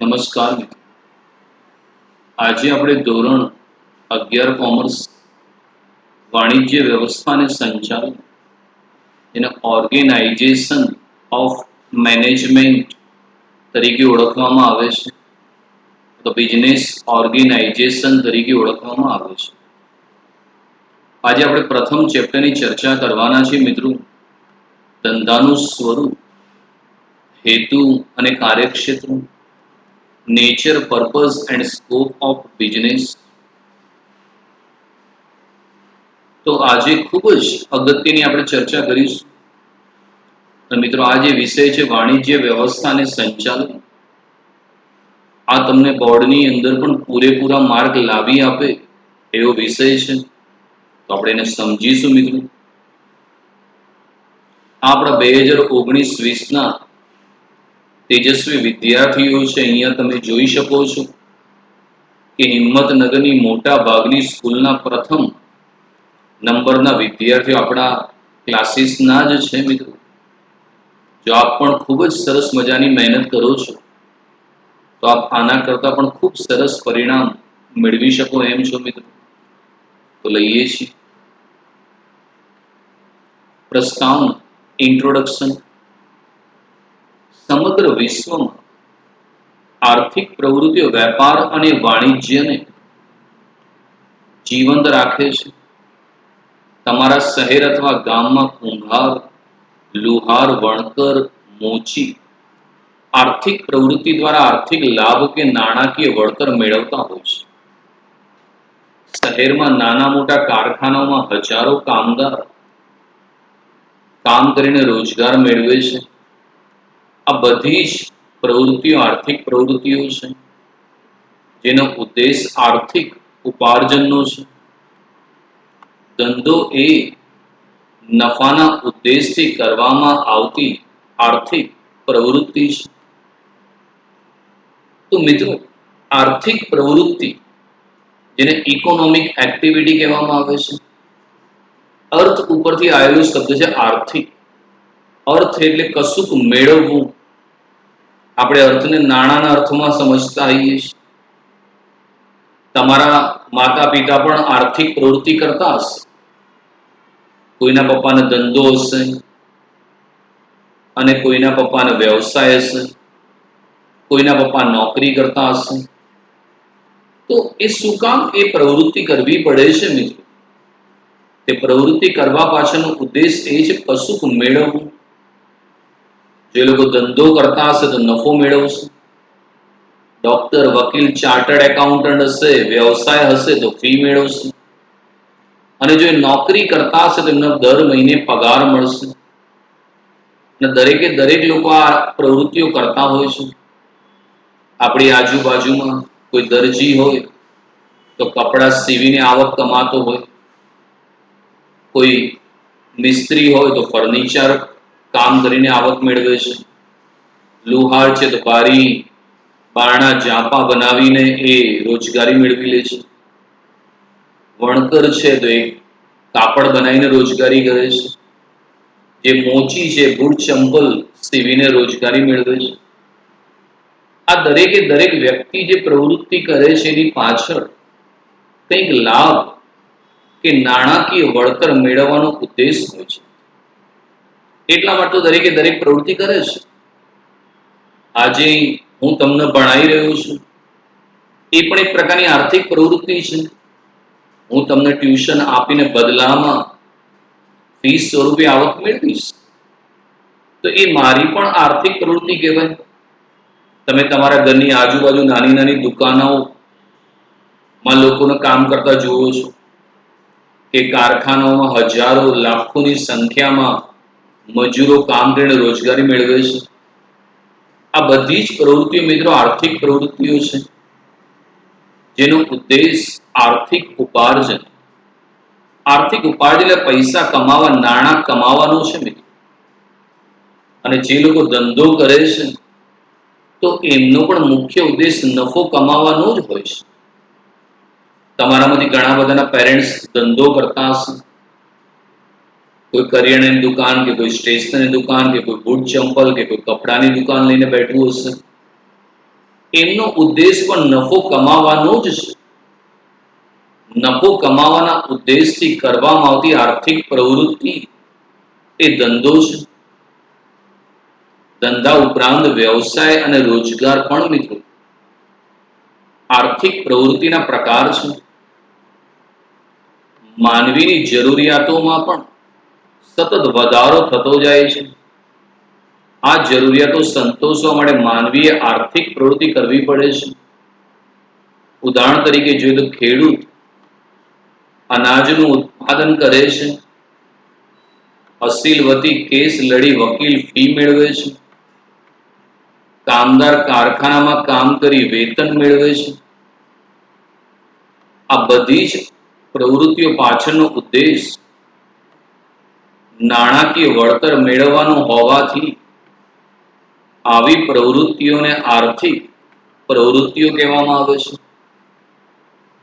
નમસ્કાર મિત્રો, આજે આપણે ધોરણ 11 કોમર્સ વાણિજ્ય વ્યવસ્થા અને સંચાલન એને ઓર્ગેનાઇઝેશન ઓફ મેનેજમેન્ટ તરીકે ઓળખવામાં આવે છે, તો બિઝનેસ ઓર્ગેનાઇઝેશન તરીકે ઓળખવામાં આવે છે. આજે આપણે પ્રથમ ચેપ્ટરની ચર્ચા કરવાના છીએ મિત્રો. ધંધાનું સ્વરૂપ, હેતુ અને કાર્યક્ષેત્ર, nature, purpose and scope of business. તો આજે ખૂબ જ અગત્યની આપણે ચર્ચા કરીશું. તો મિત્રો, આ જે વિષય છે વાણિજ્ય વ્યવસ્થા અને સંચાલન, આ તમને બોર્ડની અંદર પણ પૂરેપૂરા માર્ક લાવી આપે એવો વિષય છે. તો આપણે એને સમજીશું મિત્રો. આપણા 2019-20ના તેજસ્વી વિદ્યાર્થીઓ છે. અહીંયા તમે જોઈ શકો છો કે હિંમતનગરની મોટા ભાગની સ્કૂલના પ્રથમ નંબરના વિદ્યાર્થીઓ આપણા ક્લાસીસના જ છે મિત્રો. જો આપ પણ ખૂબ જ સરસ મજાની મહેનત કરો છો તો આપ આના કરતાં પણ ખૂબ સરસ પરિણામ મેળવી શકો એમ છો મિત્રો. તો લઈએ છીએ પ્રસ્તાવના, ઇન્ટ્રોડક્શન. સમગ્ર વિશ્વમાં આર્થિક પ્રવૃત્તિઓ વેપાર અને વાણિજ્યને જીવંત રાખે છે. તમારા શહેર અથવા ગામમાં કુંભાર, લુહાર, વણકર, મોચી આર્થિક પ્રવૃત્તિ દ્વારા આર્થિક લાભ કે નાણાકીય વળતર મેળવતા હોય છે. શહેરમાં નાના મોટા કારખાનાઓમાં હજારો કામદાર કામ કરીને રોજગાર મેળવે છે. આ બધી જ પ્રવૃત્તિઓ આર્થિક પ્રવૃત્તિઓ છે, જેનો ઉદ્દેશ આર્થિક ઉપાર્જનનો છે. ધંધો એ નફાના ઉદ્દેશથી કરવામાં આવતી આર્થિક પ્રવૃત્તિ છે. તો મિત્રો, આર્થિક પ્રવૃત્તિ જેને ઇકોનોમિક એક્ટિવિટી કહેવામાં આવે છે, અર્થ ઉપરથી આવેલો શબ્દ છે આર્થિક. અર્થ એટલે કશુંક મેળવવું. આપણે અર્થને નાણાંના અર્થમાં સમજતા હોઈએ છીએ. તમારા માતા પિતા પણ આર્થિક પ્રવૃત્તિ કરતા હશે. કોઈના પપ્પાને ધંધો હશે અને કોઈના પપ્પાને વ્યવસાય હશે, કોઈના પપ્પા નોકરી કરતા હશે. તો એ શું કામ એ પ્રવૃત્તિ કરવી પડે છે મિત્રો? તે પ્રવૃત્તિ કરવા પાછળનો ઉદ્દેશ એ છે કશુંક મેળવવું. જે લોકો ધંધો કરતા હશે તો નફો મેળવશે. ડોક્ટર, વકીલ, ચાર્ટર્ડ એકાઉન્ટન્ટ હશે, વ્યવસાય હશે તો ફી મેળવશે. અને જો એ નોકરી કરતા હશે તો એમને દર મહિને પગાર મળશે. અને દરેકે દરેક લોકો આ પ્રવૃત્તિઓ કરતા હોય છે. આપણી આજુબાજુમાં કોઈ દરજી હોય તો કપડાં સીવીને આવક કમાતો હોય, કોઈ મિસ્ત્રી હોય તો ફર્નિચર કામ કરીને આવક મેળવે છે, લુહાર છે તો બારી બારણા જાપા બનાવીને એ રોજગારી મેળવી લે છે, વણકર છે તો એ કાપડ બનાવીને રોજગારી કરે છે, જે મોચી છે બૂટ ચંપલ સીવીને રોજગારી મેળવે છે. આ દરેકે દરેક વ્યક્તિ જે પ્રવૃત્તિ કરે છે એની પાછળ કંઈક લાભ કે નાણાકીય વળતર મેળવવાનો ઉદ્દેશ હોય છે. એટલા માટે દરેકે દરેક પ્રવૃત્તિ કરે છે. આજે હું તમને ભણાવી રહ્યો છું એ પણ એક પ્રકારની આર્થિક પ્રવૃત્તિ છે. હું તમને ટ્યુશન આપીને બદલામાં ફીસ સ્વરૂપે આવક મેળવીશ તો એ મારી પણ આર્થિક પ્રવૃત્તિ કહેવાય. તમે તમારા ઘરની આજુબાજુ નાની નાની દુકાનોમાં લોકોને કામ કરતા જુઓ છો કે કારખાનાઓમાં હજારો લાખોની સંખ્યામાં મજૂરો કામ કરીને રોજગારી મેળવે છે. આ બધી જ પ્રવૃત્તિઓ મિત્રો આર્થિક પ્રવૃત્તિઓ છે, જેનો ઉદ્દેશ આર્થિક ઉપાર્જન. આર્થિક ઉપાર્જન એટલે પૈસા કમાવા, નાણાં કમાવાનું છે મિત્રો. અને જે લોકો ધંધો કરે છે તો એમનો પણ મુખ્ય ઉદ્દેશ નફો કમાવાનો જ હોય છે. તમારામાંથી ઘણા બધાના પેરેન્ટ્સ ધંધો કરતા હશે. કોઈ કરિયાણાની દુકાન કે કોઈ સ્ટેશનરી દુકાન કે કોઈ બૂટ ચંપલ કે કોઈ કપડાની દુકાન લઈને બેઠું હશે. એમનો ઉદ્દેશ પણ નફો કમાવાનો જ છે. નફો કમાવાના ઉદ્દેશથી કરવામાં આવતી આર્થિક પ્રવૃત્તિ એ ધંધો છે. ધંધા ઉપરાંત વ્યવસાય અને રોજગાર પણ મિત્રો આર્થિક પ્રવૃત્તિના પ્રકાર છે. માનવીની જરૂરિયાતોમાં પણ સતત વધારો થતો જાય છે. આ જરૂરિયાતો સંતોષવા માટે માનવીએ આર્થિક પ્રવૃત્તિ કરવી પડે છે. ઉદાહરણ તરીકે જોઈએ તો ખેડૂત અનાજનું ઉત્પાદન કરે છે. અસીલ વતી કેસ લડી વકીલ ફી મેળવે છે. કામદાર કારખાનામાં કામ કરી વેતન મેળવે છે. આ બધી જ પ્રવૃત્તિઓ પાછળનો ઉદ્દેશ નાણાકીય વળતર મેળવવાનો હોવાથી આવી પ્રવૃત્તિઓને આર્થિક પ્રવૃત્તિઓ કહેવામાં આવે છે.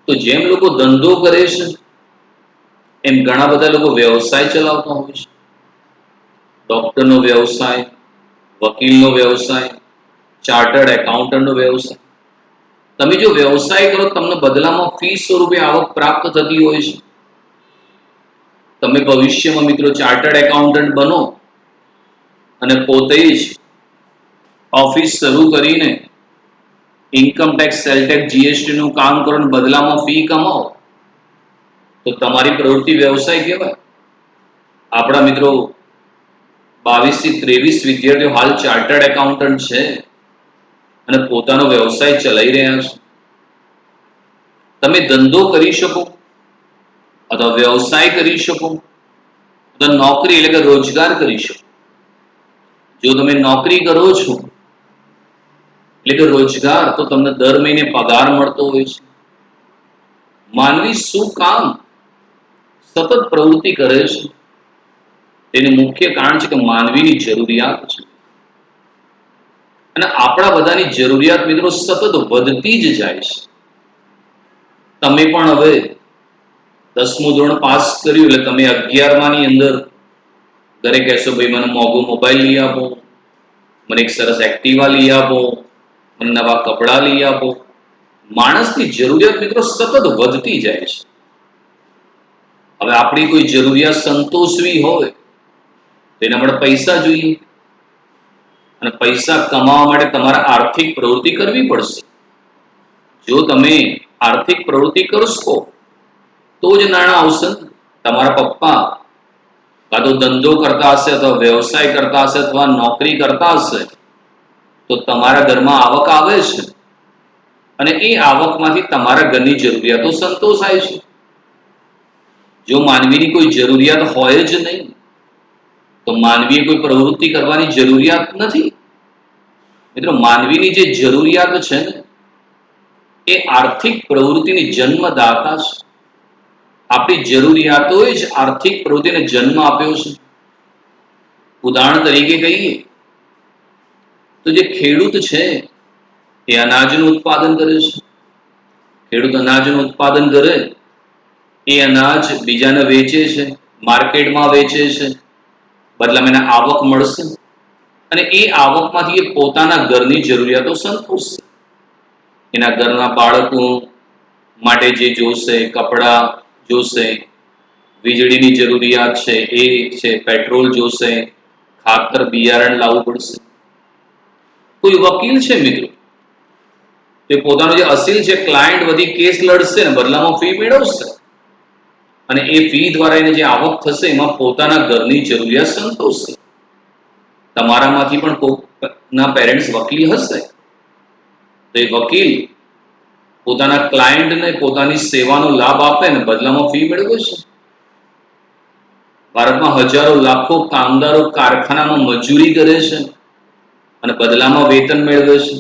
તો જેમ લોકો ધંધો કરે છે એમ ઘણા બધા લોકો વ્યવસાય ચલાવતા હોય છે. ડોક્ટરનો વ્યવસાય, વકીલનો વ્યવસાય, ચાર્ટર્ડ એકાઉન્ટન્ટનો વ્યવસાય. તમે જો વ્યવસાય કરો તમને બદલામાં ફી સ્વરૂપે આવક પ્રાપ્ત થતી હોય છે. તમે ભવિષ્યમાં મિત્રો ચાર્ટર્ડ એકાઉન્ટન્ટ બનો અને પોતે જ ઓફિસ શરૂ કરીને income tax, cell tax, GST નું કામ કરો અને બદલામાં ફી કમાઓ તો તમારી પ્રવૃત્તિ વ્યવસાય કહેવાય. આપણા મિત્રો 22 થી 23 વિદ્યાર્થીઓ હાલ ચાર્ટર્ડ એકાઉન્ટન્ટ છે અને પોતાનો વ્યવસાય ચલાવી રહ્યા છે. તમે ધંધો કરી શકો અથવા વ્યવસાય કરી શકો અથવા નોકરી એટલે કે રોજગાર કરી શકો. જો તમે નોકરી કરો છો એટલે કે રોજગાર, તો તમને દર મહિને પગાર મળતો હોય છે. માનવી શું કામ સતત પ્રવૃત્તિ કરે છે તેનું મુખ્ય કારણ છે કે માનવીની જરૂરિયાત છે. અને આપણા બધાની જરૂરિયાત મિત્રો સતત વધતી જ જાય છે. તમે પણ હવે 10મું ધોરણ પાસ કર્યું એટલે તમે 11માની અંદર ઘરે કહેશો ભાઈ મને મોંઘું મોબાઈલ લઈ આપો, મને એક સરસ એક્ટિવા લઈ આપો, મને નવા કપડાં લઈ આપો. માણસની જરૂરિયાત મિત્રો સતત વધતી જાય છે. હવે આપણી કોઈ જરૂરિયાત સંતોષવી હોય તો એના માટે પૈસા જોઈએ અને પૈસા કમાવા માટે તમારે આર્થિક પ્રવૃત્તિ કરવી પડશે. જો તમે આર્થિક પ્રવૃત્તિ કરશો તો જ નાણાં આવશે. તમારા પપ્પા કાં તો ધંધો કરતા હશે અથવા વ્યવસાય કરતા હશે અથવા નોકરી કરતા હશે તો તમારા ઘરમાં આવક આવે છે અને એ આવકમાંથી તમારા ઘરની જરૂરિયાતો સંતોષાય છે. જો માનવીની કોઈ જરૂરિયાત હોય જ નહીં તો માનવીએ કોઈ પ્રવૃત્તિ કરવાની જરૂરિયાત નથી. મિત્રો માનવીની જે જરૂરિયાત છે ને એ આર્થિક પ્રવૃત્તિની જન્મદાતા છે. આપણી જરૂરિયાતોએ જ આર્થિક પ્રવૃત્તિને જન્મ આપ્યો છે. ઉદાહરણ તરીકે કહીએ તો જે ખેડૂત છે એ અનાજનું ઉત્પાદન કરે છે. ખેડૂત અનાજનું ઉત્પાદન કરે, એ અનાજ બીજાને વેચે છે, માર્કેટમાં વેચે છે, બદલામાં એને આવક મળશે અને એ આવકમાંથી એ પોતાના ઘરની જરૂરિયાતો સંતોષશે. એના ઘરના બાળકો માટે જે જોશે, કપડાં જોશે, વીજળીની જરૂરિયાત છે એ છે, પેટ્રોલ જોશે, ખાતર બિયારણ લાવવું પડશે. કોઈ વકીલ છે મિત્રો તે પોતાનો જે અસીલ છે ક્લાયન્ટ વધી કેસ લડશે ને બદલામાં ફી મેળવશે અને એ ફી દ્વારા એને જે આવક થશે એમાં પોતાના ઘરની જરૂરિયાત સંતોષશે. તમારામાંથી પણ કોઈના પેરેન્ટ્સ વકીલ હશે તો એ વકીલ પોતાના ક્લાયન્ટને પોતાની સેવાનો લાભ આપે ને બદલામાં ફી મેળવે છે. ભારતમાં હજારો લાખો કામદારો કારખાનામાં મજૂરી કરે છે અને બદલામાં વેતન મેળવે છે.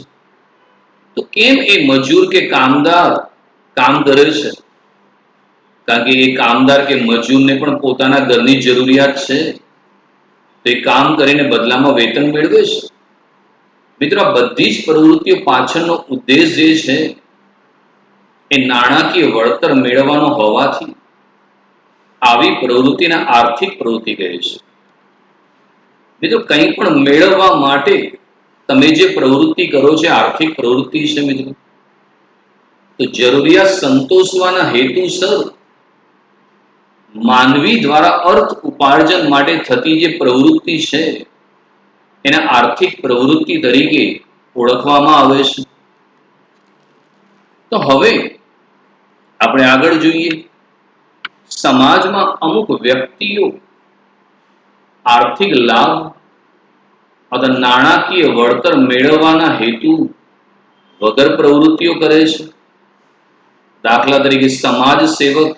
તો કેમ એ મજૂર કે કામદાર કામ કરે છે? કારણ કે એ કામદાર કે મજૂરને પણ પોતાના ઘરની જરૂરિયાત છે તો એ કામ કરીને બદલામાં વેતન મેળવે છે. મિત્રો આ બધી જ પ્રવૃત્તિઓ પાછળનો ઉદ્દેશ જે છે એ નાણાકીય વળતર મેળવવાનો હોવાથી આવી પ્રવૃત્તિને આર્થિક પ્રવૃત્તિ કહે છે. મિત્રો કંઈ પણ મેળવવા માટે તમે જે પ્રવૃત્તિ કરો છો આર્થિક પ્રવૃત્તિ છે મિત્રો, તો જરૂરિયાત સંતોષવાના હેતુસર માનવી દ્વારા અર્થ ઉપાર્જન માટે થતી જે પ્રવૃત્તિ છે એને આર્થિક પ્રવૃત્તિ તરીકે ઓળખવામાં આવે છે. તો હવે આપણે આગળ જોઈએ. સમાજમાં અમુક વ્યક્તિઓ આર્થિક લાભ અથવા નાણાકીય વળતર મેળવવાના હેતુ વગર પ્રવૃત્તિઓ કરે છે. દાખલા તરીકે સમાજ સેવક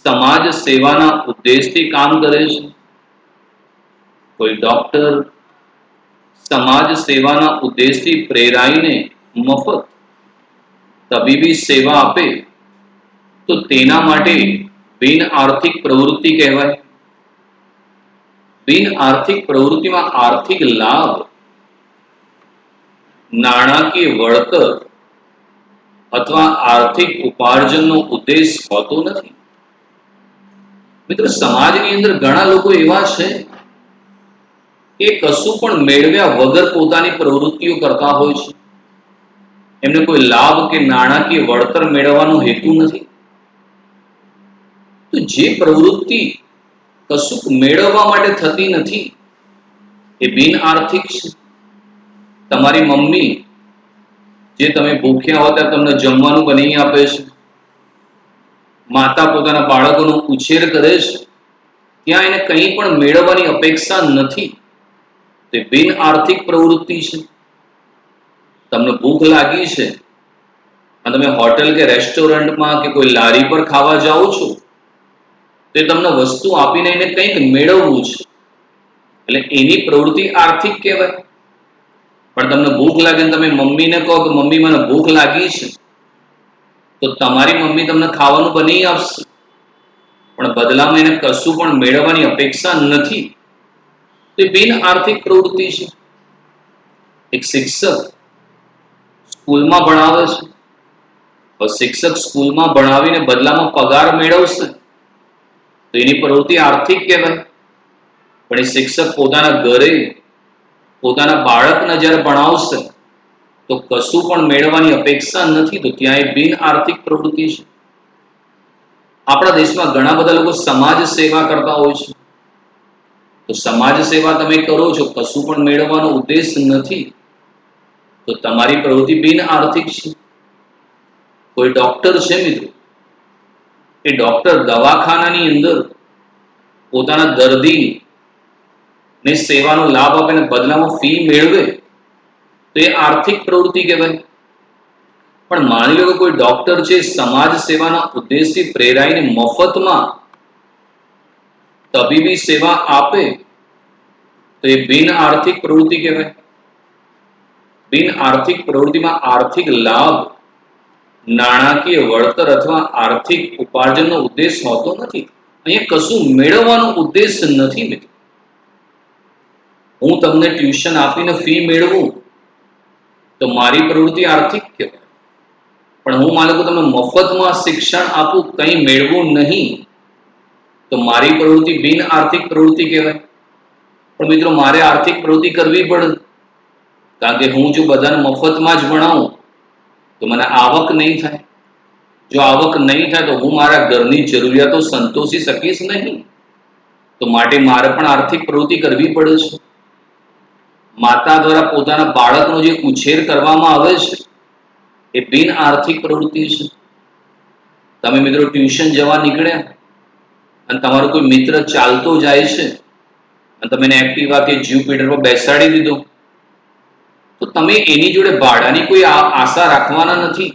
સમાજ સેવાના ઉદ્દેશથી કામ કરે છે. કોઈ ડોક્ટર સમાજ સેવાના ઉદ્દેશથી પ્રેરાઈને મફત તબીબી સેવા આપે તો તેના માટે બિન આર્થિક પ્રવૃત્તિ કહેવાય. બિન આર્થિક પ્રવૃત્તિમાં આર્થિક લાભ, નાણાકીય વળતર અથવા આર્થિક ઉપાર્જનનો ઉદ્દેશ હોતો નથી. મિત્રો, સમાજની અંદર ઘણા લોકો એવા છે કે કશું પણ મેળવ્યા વગર પોતાની પ્રવૃત્તિઓ કરતા હોય છે. એમને કોઈ લાભ કે નાણાકીય વળતર મેળવવાનો હેતુ નથી. તો જે પ્રવૃત્તિ કશુંક મેળવવા માટે થતી નથી એ બિન આર્થિક છે. તમારી મમ્મી જે તમે ભૂખ્યા હો ત્યારે તમને જમવાનું બનાવી આપે છે, માતા પોતાના બાળકોનો ઉછેર કરે છે, ત્યાં એને કંઈ પણ મેળવવાની અપેક્ષા નથી. તે બિન આર્થિક પ્રવૃત્તિ છે. તમને ભૂખ લાગી છે અને તમે હોટેલ કે રેસ્ટોરન્ટમાં કે કોઈ લારી પર ખાવા જાઓ છો, તે તમને વસ્તુ આપીને એને કંઈક મેળવવું છે, એટલે એની પ્રવૃત્તિ આર્થિક કહેવાય. પણ તમને ભૂખ લાગે ને તમે મમ્મીને કહો કે મમ્મી મને ભૂખ લાગી છે, તો તમારી મમ્મી તમને ખાવાનું બનાવી આપશે, પણ બદલામાં એને કશું પણ મેળવવાની અપેક્ષા નથી. તે બિન આર્થિક પ્રવૃત્તિ છે. એક શિક્ષક સ્કૂલમાં ભણાવે છે, તો શિક્ષક સ્કૂલમાં ભણાવીને બદલામાં પગાર મેળવશે તો એની પ્રવૃત્તિ આર્થિક કહેવાય. પણ એ શિક્ષક પોતાના ઘરે પોતાના બાળકને જ્યારે ભણાવશે તો કશું પણ મેળવવાની અપેક્ષા નથી, તો ત્યાં એ બિન આર્થિક પ્રવૃત્તિ છે. આપણા દેશમાં ઘણા બધા લોકો સમાજ સેવા કરતા હોય છે. તો સમાજ સેવા તમે કરો છો, કશું પણ મેળવવાનો ઉદ્દેશ નથી, તો તમારી પ્રવૃત્તિ બિન આર્થિક છે. કોઈ ડોક્ટર છે મિત્રો, એ ડોક્ટર દવાખાનાની અંદર પોતાના દર્દી ને સેવાનો લાભ આપીને બદલામાં ફી મેળવે તો એ આર્થિક પ્રવૃત્તિ કહેવાય. પણ માની લો કે કોઈ ડોક્ટર છે સમાજ સેવાના ઉદ્દેશથી પ્રેરાઈને મફતમાં તબીબી સેવા આપે તો એ બિન આર્થિક પ્રવૃત્તિ કહેવાય. બિન આર્થિક પ્રવૃત્તિમાં આર્થિક લાભ, નાણાકીય વળતર અથવા આર્થિક ઉપાર્જનનો ઉદ્દેશ હોતો નથી. અહીંયા કશું મેળવવાનો ઉદ્દેશ નથી મિત્રો. હું તમને ટ્યુશન આપીને ફી મેળવું તો મારી પ્રવૃત્તિ આર્થિક કહેવાય. પણ હું માનું કે તમને મફતમાં શિક્ષણ આપું, કંઈ મેળવું નહીં, તો મારી પ્રવૃત્તિ બિન આર્થિક પ્રવૃત્તિ કહેવાય. પણ મિત્રો, મારે આર્થિક પ્રવૃત્તિ કરવી પડે, કારણ કે હું જો બધાને મફતમાં જ ભણાવું તો મને આવક નહીં થાય. જો આવક નહીં થાય તો હું મારા ઘરની જરૂરિયાતો સંતોષી શકીશ નહીં. તો માટે મારે પણ આર્થિક પ્રવૃત્તિ કરવી પડે છે. માતા દ્વારા પોતાના બાળકનો જે ઉછેર કરવામાં આવે છે એ બિન આર્થિક પ્રવૃત્તિ છે. તમે મિત્રો ટ્યુશન જવા નીકળ્યા અને તમારો કોઈ મિત્ર ચાલતો જાય છે અને તમે એને એક્ટિવા કે જ્યુપિટર પર બેસાડી દીધો, તો તમે એની જોડે ભાડાની કોઈ આશા રાખવાના નથી,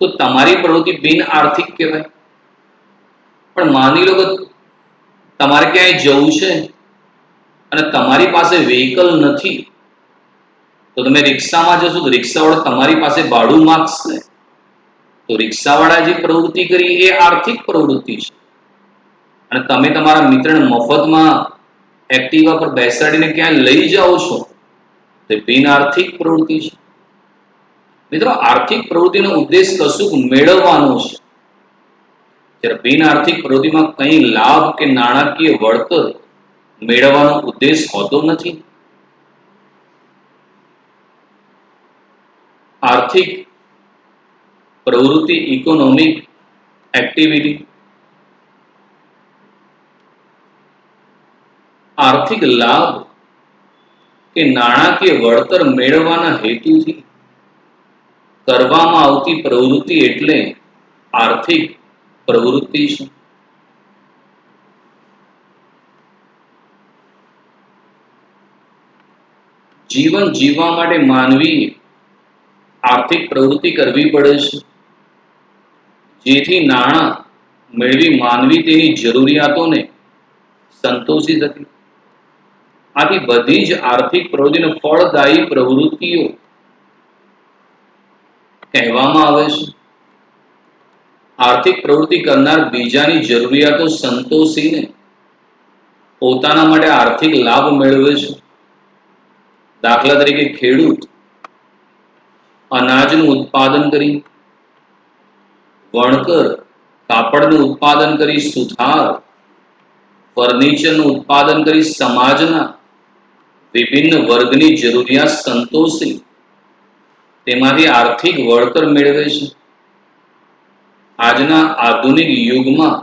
તો તમારી પ્રવૃત્તિ બિન આર્થિક કહેવાય. પણ માની લો કે તમારે ક્યાંય જવું છે અને તમારી પાસે વ્હીકલ નથી, તો તમે રિક્ષામાં જશો તો રિક્ષાવાળો તમારી પાસે ભાડું માંગશે, તો રિક્ષાવાળા જે પ્રવૃત્તિ કરી એ આર્થિક પ્રવૃત્તિ છે. અને તમે તમારા મિત્રને મફતમાં એક્ટિવા પર બેસાડીને ક્યાંય લઈ જાઓ છો તે બિન આર્થિક પ્રવૃત્તિ છે. મિત્રો, આર્થિક પ્રવૃત્તિનો ઉદ્દેશ કશુંક મેળવવાનો છે, ત્યારે બિન આર્થિક પ્રવૃત્તિમાં કંઈ લાભ કે નાણાકીય વળતર મેળવવાનો ઉદ્દેશ હોતો નથી. आर्थिक प्रवृत्ति, इकोनॉमिक एक्टिविटी, आर्थिक लाभ કે નાણાકીય વળતર મેળવવાના હેતુથી કરવામાં આવતી પ્રવૃત્તિ એટલે આર્થિક પ્રવૃત્તિ છે. જીવન જીવવા માટે માનવીએ આર્થિક પ્રવૃત્તિ કરવી પડે છે, જેથી નાણાં મેળવી માનવી તેની જરૂરિયાતોને સંતોષી શકે. આથી બધી જ આર્થિક પ્રવૃત્તિને ફળદાયી પ્રવૃત્તિઓ કહેવામાં આવે છે. આર્થિક પ્રવૃત્તિ કરનાર બીજાની જરૂરિયાતો સંતોષીને પોતાના માટે આર્થિક લાભ મેળવે છે. દાખલા તરીકે ખેડૂત અનાજનું ઉત્પાદન કરી, વણકર કાપડનું ઉત્પાદન કરી, સુથાર ફર્નિચરનું ઉત્પાદન કરી સમાજના વિભિન્ન વર્ગની જરૂરિયાત સંતોષી તેમાંથી આર્થિક વળતર મેળવે છે. આજના આધુનિક યુગમાં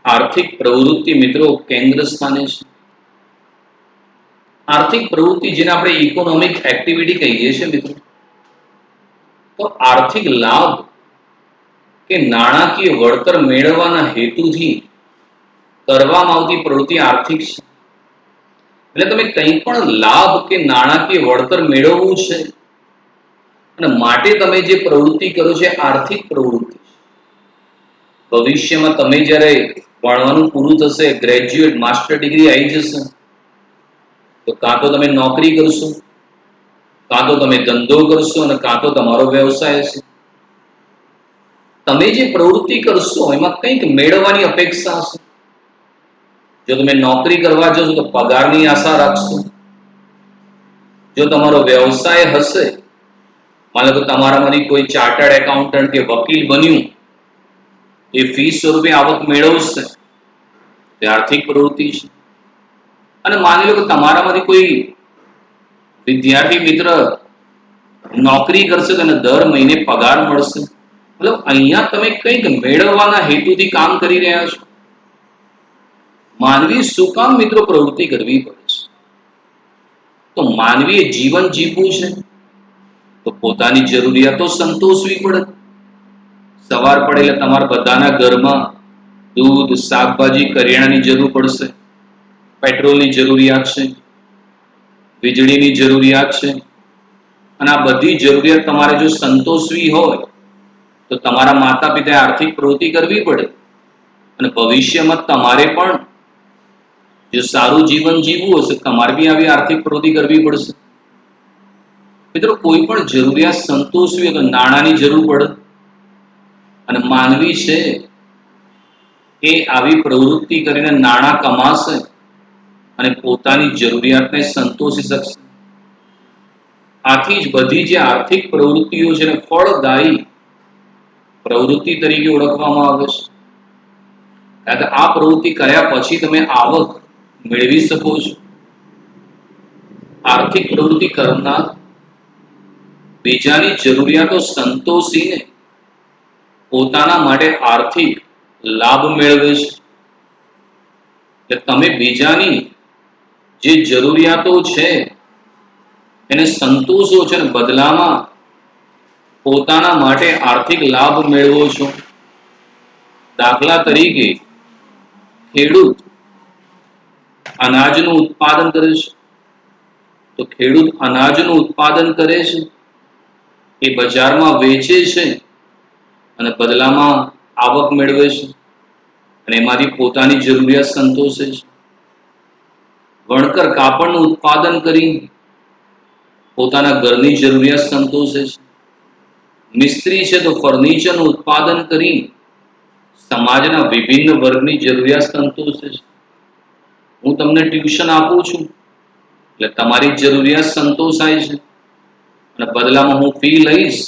આર્થિક પ્રવૃત્તિ મિત્રો કેન્દ્ર સ્થાને છે. આર્થિક પ્રવૃત્તિ જેને આપણે ઇકોનોમિક એક્ટિવિટી કહીએ છીએ મિત્રો, તો આર્થિક લાભ કે નાણાકીય વળતર મેળવવાના હેતુથી કરવામાં આવતી પ્રવૃત્તિ આર્થિક છે. એટલે તમે કંઈ પણ લાભ કે નાણાકીય વળતર મેળવવું છે અને માટે તમે જે પ્રવૃત્તિ કરો છો આર્થિક પ્રવૃત્તિ. ભવિષ્યમાં તમે જ્યારે ભણવાનું પૂરું થશે, ગ્રેજ્યુએટ માસ્ટર ડિગ્રી આવી જશે, તો કાં તો તમે નોકરી કરશો, કાં તો તમે ધંધો કરશો અને કાં તો તમારો વ્યવસાય હશે. તમે જે પ્રવૃત્તિ કરશો એમાં કંઈક મેળવવાની અપેક્ષા હશે. જો તમે નોકરી કરવા જશો તો પગારની આશા રાખશો. જો તમારો વ્યવસાય હશે, માનો કે તમારામાંથી કોઈ ચાર્ટર્ડ એકાઉન્ટન્ટ કે વકીલ બન્યું, એ ફી સ્વરૂપે આવક મેળવશે, તે આર્થિક પ્રવૃત્તિ છે. અને માની લો કે તમારામાંથી કોઈ વિદ્યાર્થી મિત્ર નોકરી કરશે તો એને દર મહિને પગાર મળશે. મતલબ અહીંયા તમે કંઈક મેળવવાના હેતુથી કામ કરી રહ્યા છો. માનવી શું કામ મિત્રો પ્રવૃત્તિ કરવી પડે છે? તો માનવીએ જીવન જીવવું છે તો પોતાની જરૂરિયાતો સંતોષવી પડે. સવાર પડે એટલે તમારા બધાના ઘરમાં દૂધ, શાકભાજી, કરિયાણાની જરૂર પડશે, પેટ્રોલની જરૂરિયાત છે, વીજળીની જરૂરિયાત છે. અને આ બધી જરૂરિયાત તમારે જો સંતોષવી હોય તો તમારા માતા પિતાએ આર્થિક પ્રવૃત્તિ કરવી પડે. અને ભવિષ્યમાં તમારે પણ જો સારું જીવન જીવવું હશે, તમારે બી આવી આર્થિક પ્રવૃત્તિ કરવી પડશે. મિત્રો, કોઈ પણ જરૂરિયાત સંતોષવી તો નાણાંની જરૂર પડે. અને માનવી છે એ આવી પ્રવૃત્તિ કરીને નાણાં કમાશે અને પોતાની જરૂરિયાતને સંતોષી શકશે. આથી જ બધી જે આર્થિક પ્રવૃત્તિઓ છે એને ફળદાયી પ્રવૃત્તિ તરીકે ઓળખવામાં આવે છે. કારણ કે આ પ્રવૃત્તિ કર્યા પછી તમે આવક મેળવી શકો છો. આર્થિક પ્રવૃત્તિ કરનાર બીજાની જરૂરિયાતો સંતોષીને પોતાના માટે આર્થિક લાભ મેળવે છે. એટલે તમે બીજાની જે જરૂરિયાતો છે એને સંતોષો છો અને બદલામાં પોતાના માટે આર્થિક લાભ મેળવો છો. દાખલા તરીકે ખેડૂત અનાજનું ઉત્પાદન કરે છે, તો ખેડૂત અનાજનું ઉત્પાદન કરે છે, એ બજારમાં વેચે છે અને બદલામાં આવક મેળવે છે અને એમાંથી પોતાની જરૂરિયાત સંતોષે છે. વણકર કાપડનું ઉત્પાદન કરી પોતાના ઘરની જરૂરિયાત સંતોષે છે. મિસ્ત્રી છે તો ફર્નિચરનું ઉત્પાદન કરી સમાજના વિભિન્ન વર્ગની જરૂરિયાત સંતોષે છે. હું તમને ટ્યુશન આપું છું એટલે તમારી જરૂરિયાત સંતોષાય છે અને બદલામાં હું ફી લઈશ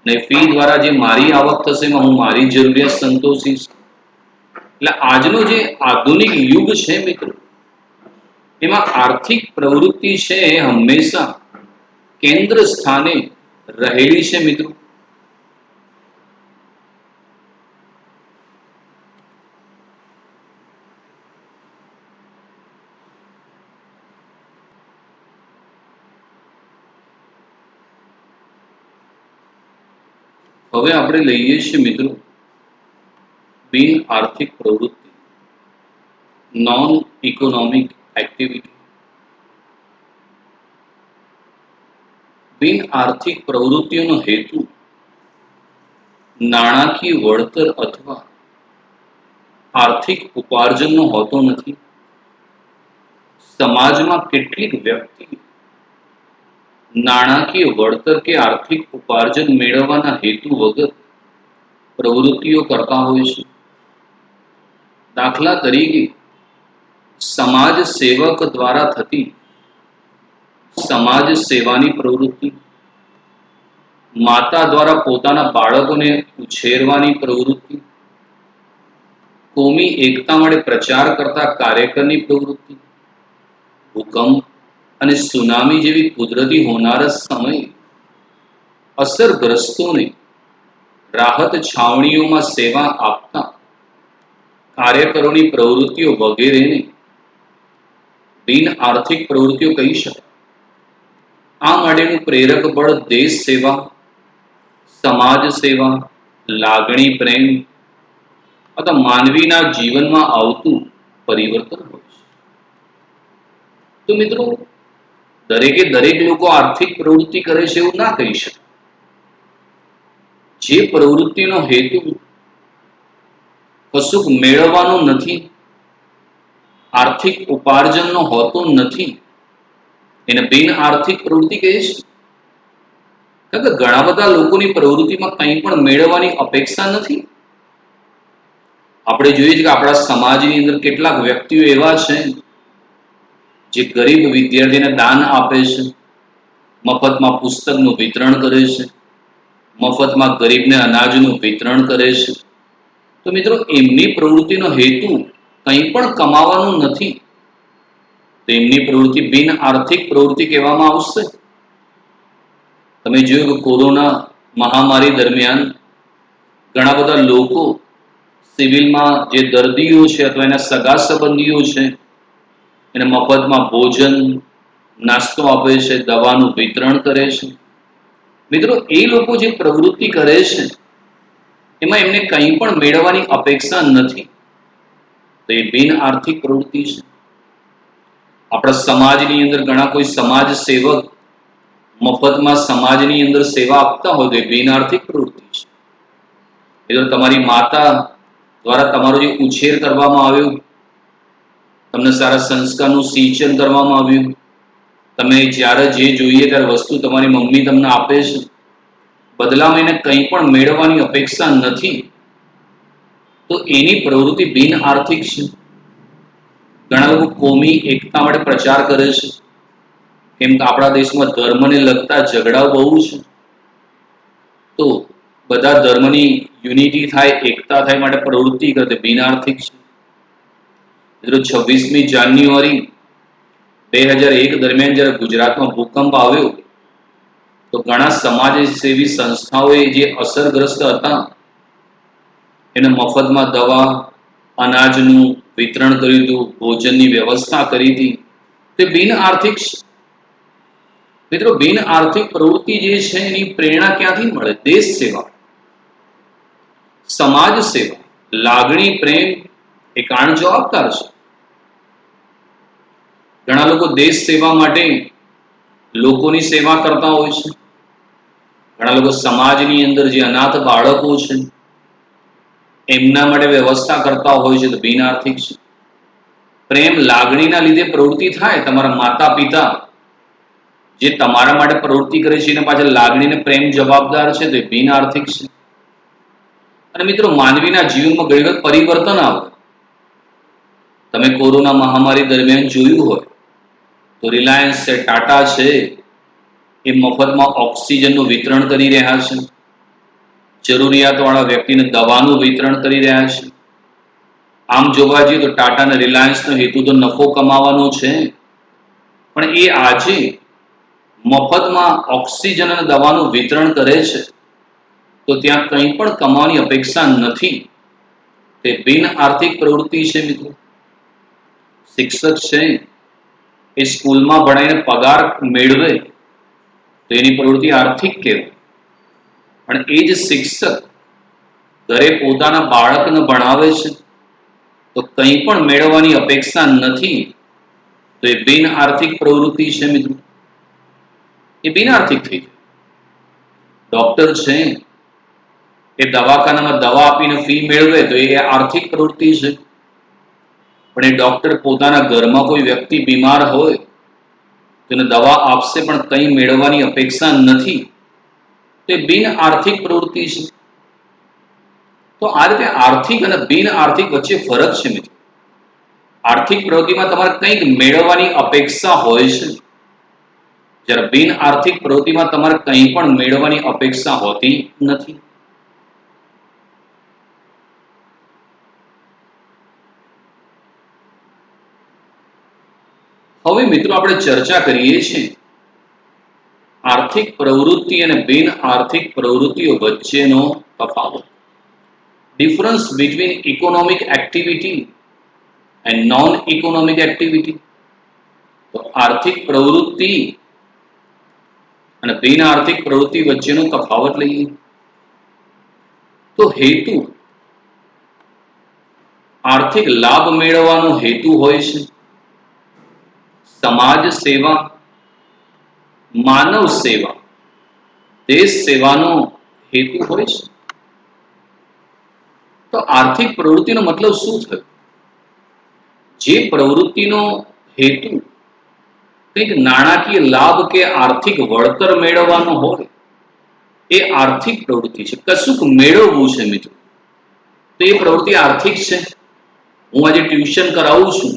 અને ફી દ્વારા જે મારી આવક થશે એમાં હું મારી જરૂરિયાત સંતોષીશ. એટલે આજનો જે આધુનિક યુગ છે મિત્રો, એમાં આર્થિક પ્રવૃત્તિ છે એ હંમેશા કેન્દ્ર સ્થાને રહેલી છે મિત્રો? હવે આપણે લઈએ છીએ મિત્રો બિન આર્થિક પ્રવૃત્તિ, નોન ઇકોનોમિક એક્ટિવિટી. બિન આર્થિક પ્રવૃત્તિઓનો હેતુ નાણાકીય વળતર અથવા આર્થિક ઉપાર્જનનો હોતો નથી. સમાજમાં કેટલીક વ્યક્તિ નાણાકીય વળતર કે આર્થિક ઉપાર્જન મેળવવાના હેતુ વગર પ્રવૃત્તિઓ કરતા હોય છે. દાખલા તરીકે સમાજ સેવક દ્વારા થતી સમાજ સેવાની પ્રવૃત્તિ, માતા દ્વારા પોતાના બાળકોને ઉછેરવાની પ્રવૃત્તિ, કોમી એકતા માટે પ્રચાર કરતા કાર્યકરની પ્રવૃત્તિ, ભૂકંપ અને સુનામી જેવી કુદરતી હોનારત સમયે અસરગ્રસ્તોને રાહત છાવણીઓમાં સેવા આપતા કાર્યકરોની પ્રવૃત્તિઓ વગેરેને બિન આર્થિક પ્રવૃત્તિઓ કહી શકાય. આ માટેનું પ્રેરક બળ દેશ સેવા, સમાજ સેવા, લાગણી પ્રેમ અથવા માનવીના જીવનમાં આવતું પરિવર્તન હોય છે. તો મિત્રો, દરેક લોકો આર્થિક પ્રવૃત્તિ કરે છે એવું ના કહી શકાય. જે પ્રવૃત્તિનો હેતુ કશુંક મેળવવાનો નથી, આર્થિક ઉપાર્જનનો હોતો નથી, એને બિન આર્થિક પ્રવૃત્તિ કહે છે. કારણ કે ઘણા બધા લોકોની પ્રવૃત્તિમાં કંઈ પણ મેળવવાની અપેક્ષા નથી. આપણે જોઈએ છીએ કે આપણા સમાજની અંદર કેટલાક વ્યક્તિઓ એવા છે જે ગરીબ વિદ્યાર્થીને દાન આપે છે, મફતમાં પુસ્તકનું વિતરણ કરે છે, મફતમાં ગરીબને અનાજનું વિતરણ કરે છે. તો મિત્રો, એમની પ્રવૃત્તિનો હેતુ કંઈ પણ કમાવાનું નથી, તો એમની પ્રવૃત્તિ બિન આર્થિક પ્રવૃત્તિ કહેવામાં આવશે. તમે જોયું કે કોરોના મહામારી દરમિયાન ઘણા બધા લોકો સિવિલમાં જે દર્દીઓ છે અથવા એના સગા સંબંધીઓ છે એને મફતમાં ભોજન, નાસ્તો આપે છે, દવાનું વિતરણ કરે છે. મિત્રો, એ લોકો જે પ્રવૃત્તિ કરે છે એમાં એમને કંઈ પણ મેળવવાની અપેક્ષા નથી, તો એ બિન આર્થિક પ્રવૃત્તિ છે. આપણા સમાજની અંદર ઘણા કોઈ સમાજ સેવક મફતમાં સમાજની અંદર સેવા આપતા હોય તો એ બિન આર્થિક પ્રવૃત્તિ છે. મિત્રો, તમારી માતા દ્વારા તમારો જે ઉછેર કરવામાં આવ્યો, તમને સારા સંસ્કારનું સિંચન કરવામાં આવ્યું, તમે જ્યારે જે જોઈએ ત્યારે વસ્તુ તમારી મમ્મી તમને આપે છે, બદલામાં એને કંઈ પણ મેળવવાની અપેક્ષા નથી, તો એની પ્રવૃત્તિ બિન આર્થિક છે. ઘણા લોકો કોમી એકતા માટે પ્રચાર કરે છે, કેમ કે આપણા દેશમાં ધર્મને લગતા ઝઘડાઓ બહુ છે, તો બધા ધર્મની યુનિટી થાય, એકતા થાય માટે પ્રવૃત્તિ કરે, બિન આર્થિક છે. મિત્રો, 26મી જાન્યુઆરી 2001 દરમિયાન જ્યારે ગુજરાતમાં ભૂકંપ આવ્યો તો ઘણા સમાજ સેવી સંસ્થાઓએ જે અસરગ્રસ્ત હતા એને મફતમાં દવા, અનાજનું વિતરણ કર્યું હતું, ભોજનની વ્યવસ્થા કરી હતી. તે બિન આર્થિક છે. મિત્રો, બિન આર્થિક પ્રવૃત્તિ જે છે એની પ્રેરણા ક્યાંથી મળે? દેશ સેવા, સમાજ સેવા, લાગણી પ્રેમ એ કારણ જવાબદાર છે. ઘણા લોકો દેશ સેવા માટે લોકોની સેવા કરતા હોય છે. ઘણા લોકો સમાજની અંદર જે અનાથ બાળકો છે એમના માટે વ્યવસ્થા કરતા હોય છે, તો બિન આર્થિક છે. પ્રેમ, લાગણીના લીધે પ્રવૃત્તિ થાય. તમારા માતા પિતા જે તમારા માટે પ્રવૃત્તિ કરે છે એના પાછળ લાગણી ને પ્રેમ જવાબદાર છે, તો બિન આર્થિક છે. અને મિત્રો, માનવીના જીવનમાં ઘણી વખત પરિવર્તન આવે. તમે કોરોના મહામારી દરમિયાન જોયું હોય તો રિલાયન્સ છે, ટાટા છે, એ મફતમાં ઓક્સિજનનું વિતરણ કરી રહ્યા છે, જરૂરિયાતવાળા વ્યક્તિને દવાનું વિતરણ કરી રહ્યા છે. આમ જોવા જઈએ તો ટાટા અને રિલાયન્સનો હેતુ તો નફો કમાવાનો છે, પણ એ આજે મફતમાં ઓક્સિજન અને દવાનું વિતરણ કરે છે, તો ત્યાં કંઈ પણ કમાવાની અપેક્ષા નથી. તે બિન આર્થિક પ્રવૃત્તિ છે મિત્રો. શિક્ષક છે એ સ્કૂલમાં ભણાઈને પગાર મેળવે તો એની પ્રવૃત્તિ આર્થિક કહેવાય. પણ એ જ શિક્ષક ઘરે પોતાના બાળકને ભણાવે છે તો કંઈ પણ મેળવવાની અપેક્ષા નથી, તો એ બિન આર્થિક પ્રવૃત્તિ છે મિત્રો. એ બિન આર્થિક થઈ ગઈ. ડોક્ટર છે એ દવાખાનામાં દવા આપીને ફી મેળવે તો એ આર્થિક પ્રવૃત્તિ છે. પણ એ ડોક્ટર પોતાના ઘરમાં કોઈ વ્યક્તિ બીમાર હોય તેને દવા આપશે પણ કંઈ મેળવવાની અપેક્ષા નથી, તો એ બિન આર્થિક પ્રવૃત્તિ છે. તો આ રીતે આર્થિક અને બિન આર્થિક વચ્ચે ફરક છે મિત્રો. આર્થિક પ્રવૃત્તિમાં તમારે કંઈક મેળવવાની અપેક્ષા હોય છે, જ્યારે બિન આર્થિક પ્રવૃત્તિમાં તમારે કંઈ પણ મેળવવાની અપેક્ષા હોતી નથી. હવે મિત્રો આપણે ચર્ચા કરીએ છીએ આર્થિક પ્રવૃત્તિ અને બિન આર્થિક પ્રવૃત્તિઓ વચ્ચેનો તફાવત. Difference between economic activity and non economic activity. તો આર્થિક પ્રવૃત્તિ અને બિન આર્થિક પ્રવૃત્તિ વચ્ચેનો તફાવત લઈએ. તો હેતુ, આર્થિક લાભ મેળવવાનો હેતુ હોય છે. સમાજ સેવા, માનવ સેવા, દેશ સેવાનો હેતુ હોય છે. તો આર્થિક પ્રવૃત્તિનો મતલબ શું થયો? જે પ્રવૃત્તિનો હેતુ કંઈક નાણાકીય લાભ કે આર્થિક વળતર મેળવવાનો હોય એ આર્થિક પ્રવૃત્તિ છે. કશુંક મેળવવું છે મિત્રો, તો એ પ્રવૃત્તિ આર્થિક છે. હું આજે ટ્યુશન કરાવું છું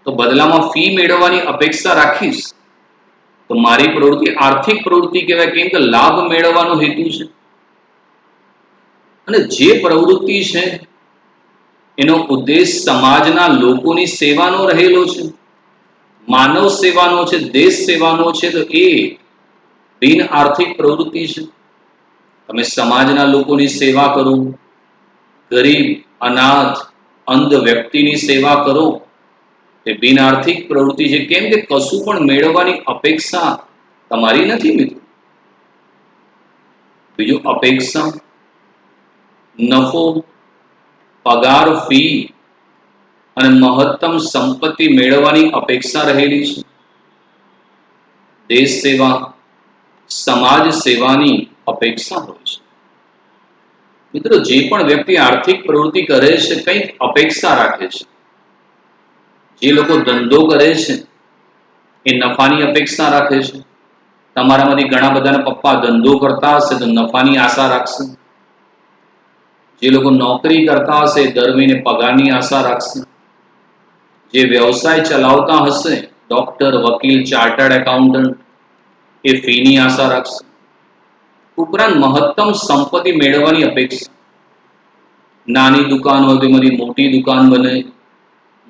તો બદલામાં ફી મેળવવાની અપેક્ષા રાખીશ તો મારી પ્રવૃત્તિ આર્થિક પ્રવૃત્તિ કહેવાય, કેમ કે લાભ મેળવવાનો હેતુ છે. અને જે પ્રવૃત્તિ છે એનો ઉદ્દેશ સમાજના લોકોની સેવાનો રહેલો છે, માનવ સેવાનો છે, દેશ સેવાનો છે, તો એ બિન આર્થિક પ્રવૃત્તિ છે. તમે સમાજના લોકોની સેવા કરો, ગરીબ, અનાથ, અંધ વ્યક્તિની સેવા કરો, તે બિન આર્થિક પ્રવૃત્તિ છે. કેમ કે કશું પણ મેળવવાની અપેક્ષા તમારી નથી મિત્રો. બીજું, અપેક્ષા, નફો, પગાર, ફી અને મહત્તમ સંપત્તિ મેળવવાની અપેક્ષા રહેલી છે. દેશ સેવા, સમાજ સેવાની અપેક્ષા હોય છે. મિત્રો, જે પણ વ્યક્તિ આર્થિક પ્રવૃત્તિ કરે છે કંઈક અપેક્ષા રાખે છે. જે લોકો ધંધો કરે છે એ નફાની અપેક્ષા રાખે છે. તમારામાંથી ઘણા બધાના પપ્પા ધંધો કરતા હશે તો નફાની આશા રાખશે. જે લોકો નોકરી કરતા હશે દર મહિને પગારની આશા રાખશે. જે વ્યવસાય ચલાવતા હશે, ડોક્ટર, વકીલ, ચાર્ટર્ડ એકાઉન્ટન્ટ, એ ફીની આશા રાખશે. ઉપરાંત મહત્તમ સંપત્તિ મેળવવાની અપેક્ષા. નાની દુકાન હોય તો એમાંથી મોટી દુકાન બને,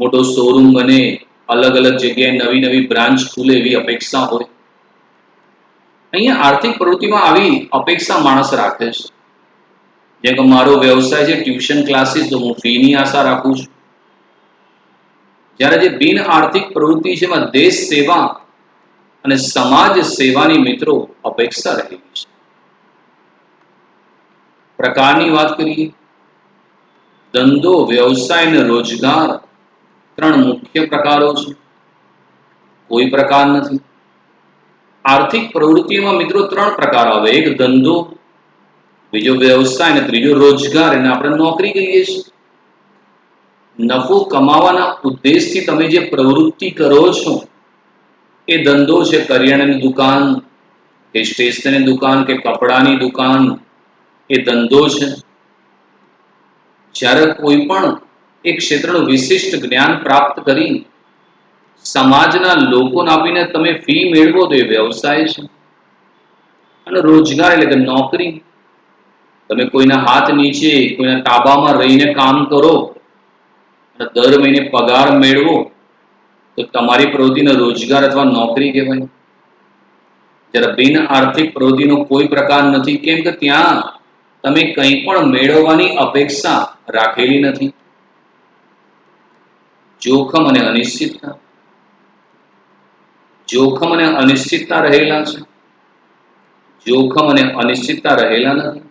મોટો શોરૂમ બને, અલગ અલગ જગ્યાએ નવી નવી બ્રાન્ચ ખુલે એવી અપેક્ષા હોય. અહીંયા આર્થિક પ્રવૃત્તિમાં આવી અપેક્ષા માણસ રાખે છે. જેમ કે મારો વ્યવસાય છે ટ્યુશન ક્લાસીસ, તો હું ફીની આશા રાખું છું. જ્યારે જે બિન આર્થિક પ્રવૃત્તિ છે એમાં દેશ સેવા અને સમાજ સેવાની મિત્રો અપેક્ષા રહેલી છે. પ્રકારની વાત કરીએ, ધંધો, વ્યવસાય અને રોજગાર ત્રણ મુખ્ય પ્રકારો છે, કોઈ પ્રકાર નથી. આર્થિક પ્રવૃત્તિમાં મિત્રો ત્રણ પ્રકાર આવે, એક ધંધો, બીજો વ્યવસાય અને ત્રીજો રોજગાર, એને આપણે નોકરી કહીએ છીએ. નફો કમાવાના ઉદ્દેશથી તમે જે પ્રવૃત્તિ કરો છો એ ધંધો છે, કરિયાણાની દુકાન કે સ્ટેશનરી દુકાન કે કપડાની દુકાન, એ ધંધો છે. જ્યારે કોઈ પણ એક ક્ષેત્રનું વિશિષ્ટ જ્ઞાન પ્રાપ્ત કરી સમાજના લોકોને આપીને તમે ફી મેળવો તો એ વ્યવસાય છે. અને રોજગાર એટલે કે નોકરી. તમે કોઈના હાથ નીચે, કોઈના તાબામાં રહીને કામ કરો અને દર મહિને પગાર મેળવો તો તમારી પ્રવૃત્તિને રોજગાર અથવા નોકરી કહેવાય. જ્યારે બિન આર્થિક પ્રવૃત્તિનો કોઈ પ્રકાર નથી, કેમ કે ત્યાં તમે કંઈ પણ મેળવવાની અપેક્ષા રાખેલી નથી. જોખમ અને અનિશ્ચિતતા, જોખમ અને અનિશ્ચિતતા રહેલા છે. જોખમ અને અનિશ્ચિતતા રહેલા નથી.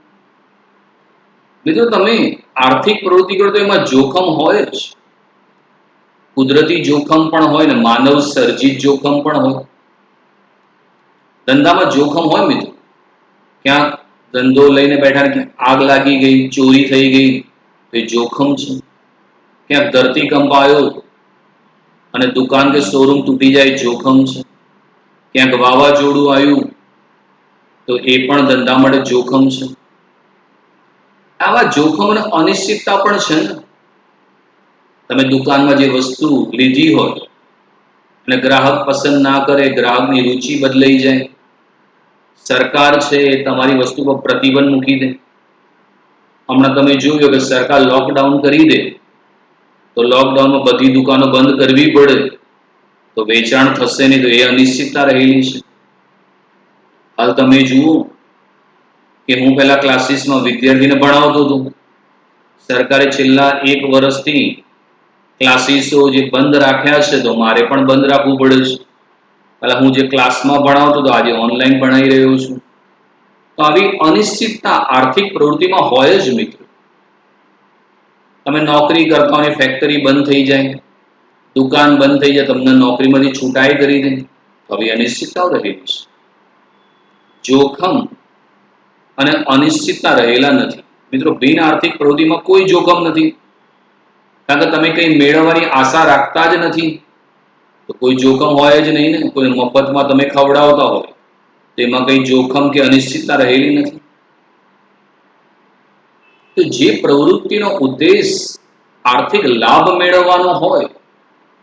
મિત્રો, તમે આર્થિક પ્રવૃત્તિ કરો તો એમાં જોખમ હોય જ. કુદરતી જોખમ પણ હોય ને માનવ સર્જિત જોખમ પણ હોય. ધંધામાં જોખમ હોય મિત્રો. ક્યાંક ધંધો લઈને બેઠા ને આગ લાગી ગઈ, ચોરી થઈ ગઈ, તો એ જોખમ છે. ક્યાંક ધરતીકંપ આવ્યો અને દુકાન કે શોરૂમ તૂટી જાય, જોખમ છે. ક્યાંક વાવાઝોડું આવ્યું તો એ પણ ધંધા માટે જોખમ છે. આવા જોખમ અને અનિશ્ચિતતા પણ છે ને. તમે દુકાનમાં જે વસ્તુ લીધી હોય અને ગ્રાહક પસંદ ના કરે, ગ્રાહકની રુચિ બદલાઈ જાય, સરકાર છે એ તમારી વસ્તુ પર પ્રતિબંધ મૂકી દે. હમણાં તમે જોયું કે સરકાર લોકડાઉન કરી દે તો લોકડાઉનમાં બધી દુકાનો બંધ કરવી પડે તો વેચાણ થશે નહીં, તો એ અનિશ્ચિતતા રહેલી છે. હાલ તમે જુઓ કે હું પહેલા ક્લાસીસમાં વિદ્યાર્થીને ભણાવતો હતો. સરકારે છેલ્લા 1 વર્ષથી ક્લાસીસો જે બંધ રાખ્યા છે, તો મારે પણ બંધ રાખવું પડે છે. પહેલા હું જે ક્લાસમાં ભણાવતો હતો, આજે ઓનલાઈન ભણાવી રહ્યો છું. તો આવી અનિશ્ચિતતા આર્થિક પ્રવૃત્તિમાં હોય જ મિત્રો. તમે નોકરી કરતા હોય, ફેક્ટરી બંધ થઈ જાય, દુકાન બંધ થઈ જાય, તમને નોકરીમાંથી છૂટાઈ કરી દે, તો આવી અનિશ્ચિતતાઓ રહેલી છે. જોખમ અને અનિશ્ચિતતા રહેલા નથી. મિત્રો, બિન આર્થિક પ્રવૃત્તિમાં કોઈ જોખમ નથી, કારણ કે તમે કંઈ મેળવવાની આશા રાખતા જ નથી, તો કોઈ જોખમ હોય જ નહીં ને. કોઈ મફતમાં તમે ખવડાવતા હોય તેમાં કંઈ જોખમ કે અનિશ્ચિતતા રહેલી નથી. તો જે પ્રવૃત્તિનો ઉદ્દેશ આર્થિક લાભ મેળવવાનો હોય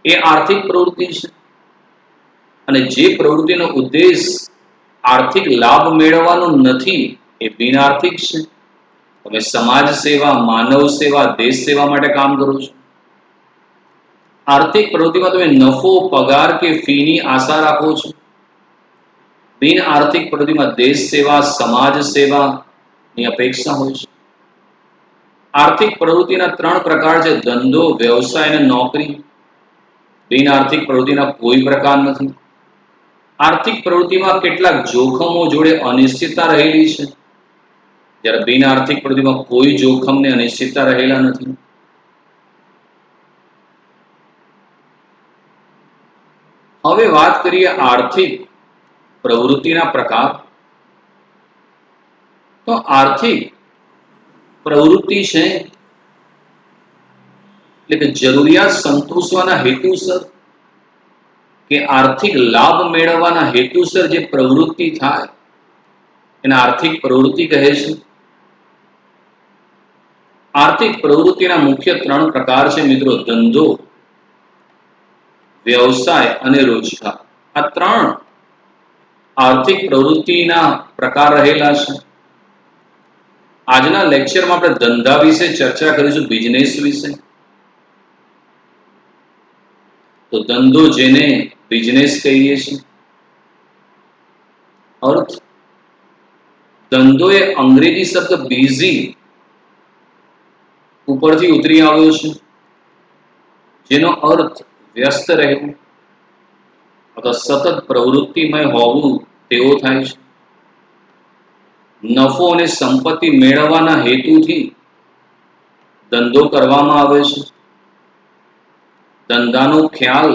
એ આર્થિક પ્રવૃત્તિ છે, અને જે પ્રવૃત્તિનો ઉદ્દેશ આર્થિક લાભ મેળવવાનો નથી એ બિન આર્થિક છે. તમે સમાજ સેવા, માનવ સેવા, દેશ સેવા માટે કામ કરો છો. આર્થિક પ્રવૃત્તિમાં તમે નફો, પગાર કે ફીની આશા રાખો છો. બિન આર્થિક પ્રવૃત્તિમાં દેશ સેવા, સમાજ સેવાની અપેક્ષા હોય છે. આર્થિક પ્રવૃત્તિના 3 પ્રકાર છે: ધંધો, વ્યવસાય અને નોકરી. બિન આર્થિક પ્રવૃત્તિના કોઈ પ્રકાર નથી. આર્થિક પ્રવૃત્તિમાં કેટલાક જોખમો જોડે અનિશ્ચિતતા રહેલી છે, જ્યારે બિન આર્થિક પ્રવૃત્તિમાં કોઈ જોખમ ને અનિશ્ચિતતા રહેલા નથી. હવે વાત કરીએ આર્થિક પ્રવૃત્તિના પ્રકાર. તો આર્થિક પ્રવૃત્તિ છે એટલે કે જરૂરિયાત સંતોષવાના હેતુસર કે આર્થિક લાભ મેળવવાના હેતુસર જે પ્રવૃત્તિ થાય એને આર્થિક પ્રવૃત્તિ કહે છે. આર્થિક પ્રવૃત્તિના મુખ્ય 3 પ્રકાર છે મિત્રો: ધંધો, વ્યવસાય અને રોજગાર. આ 3 આર્થિક પ્રવૃત્તિના પ્રકાર રહેલા છે. આજના લેક્ચરમાં આપણે ધંધા વિશે ચર્ચા કરીશું, બિઝનેસ વિશે. તો ધંધો, જેને બિઝનેસ કહીએ છીએ. અર્થ: ધંધો એ અંગ્રેજી શબ્દ બિઝી ઉપરથી ઉતરી આવ્યો છે, જેનો અર્થ વ્યસ્ત રહેવું અથવા સતત પ્રવૃત્તિમય હોવું તેવો થાય છે. નફો અને સંપત્તિ મેળવવાના હેતુથી ધંધો કરવામાં આવે છે. ધંધાનો ખ્યાલ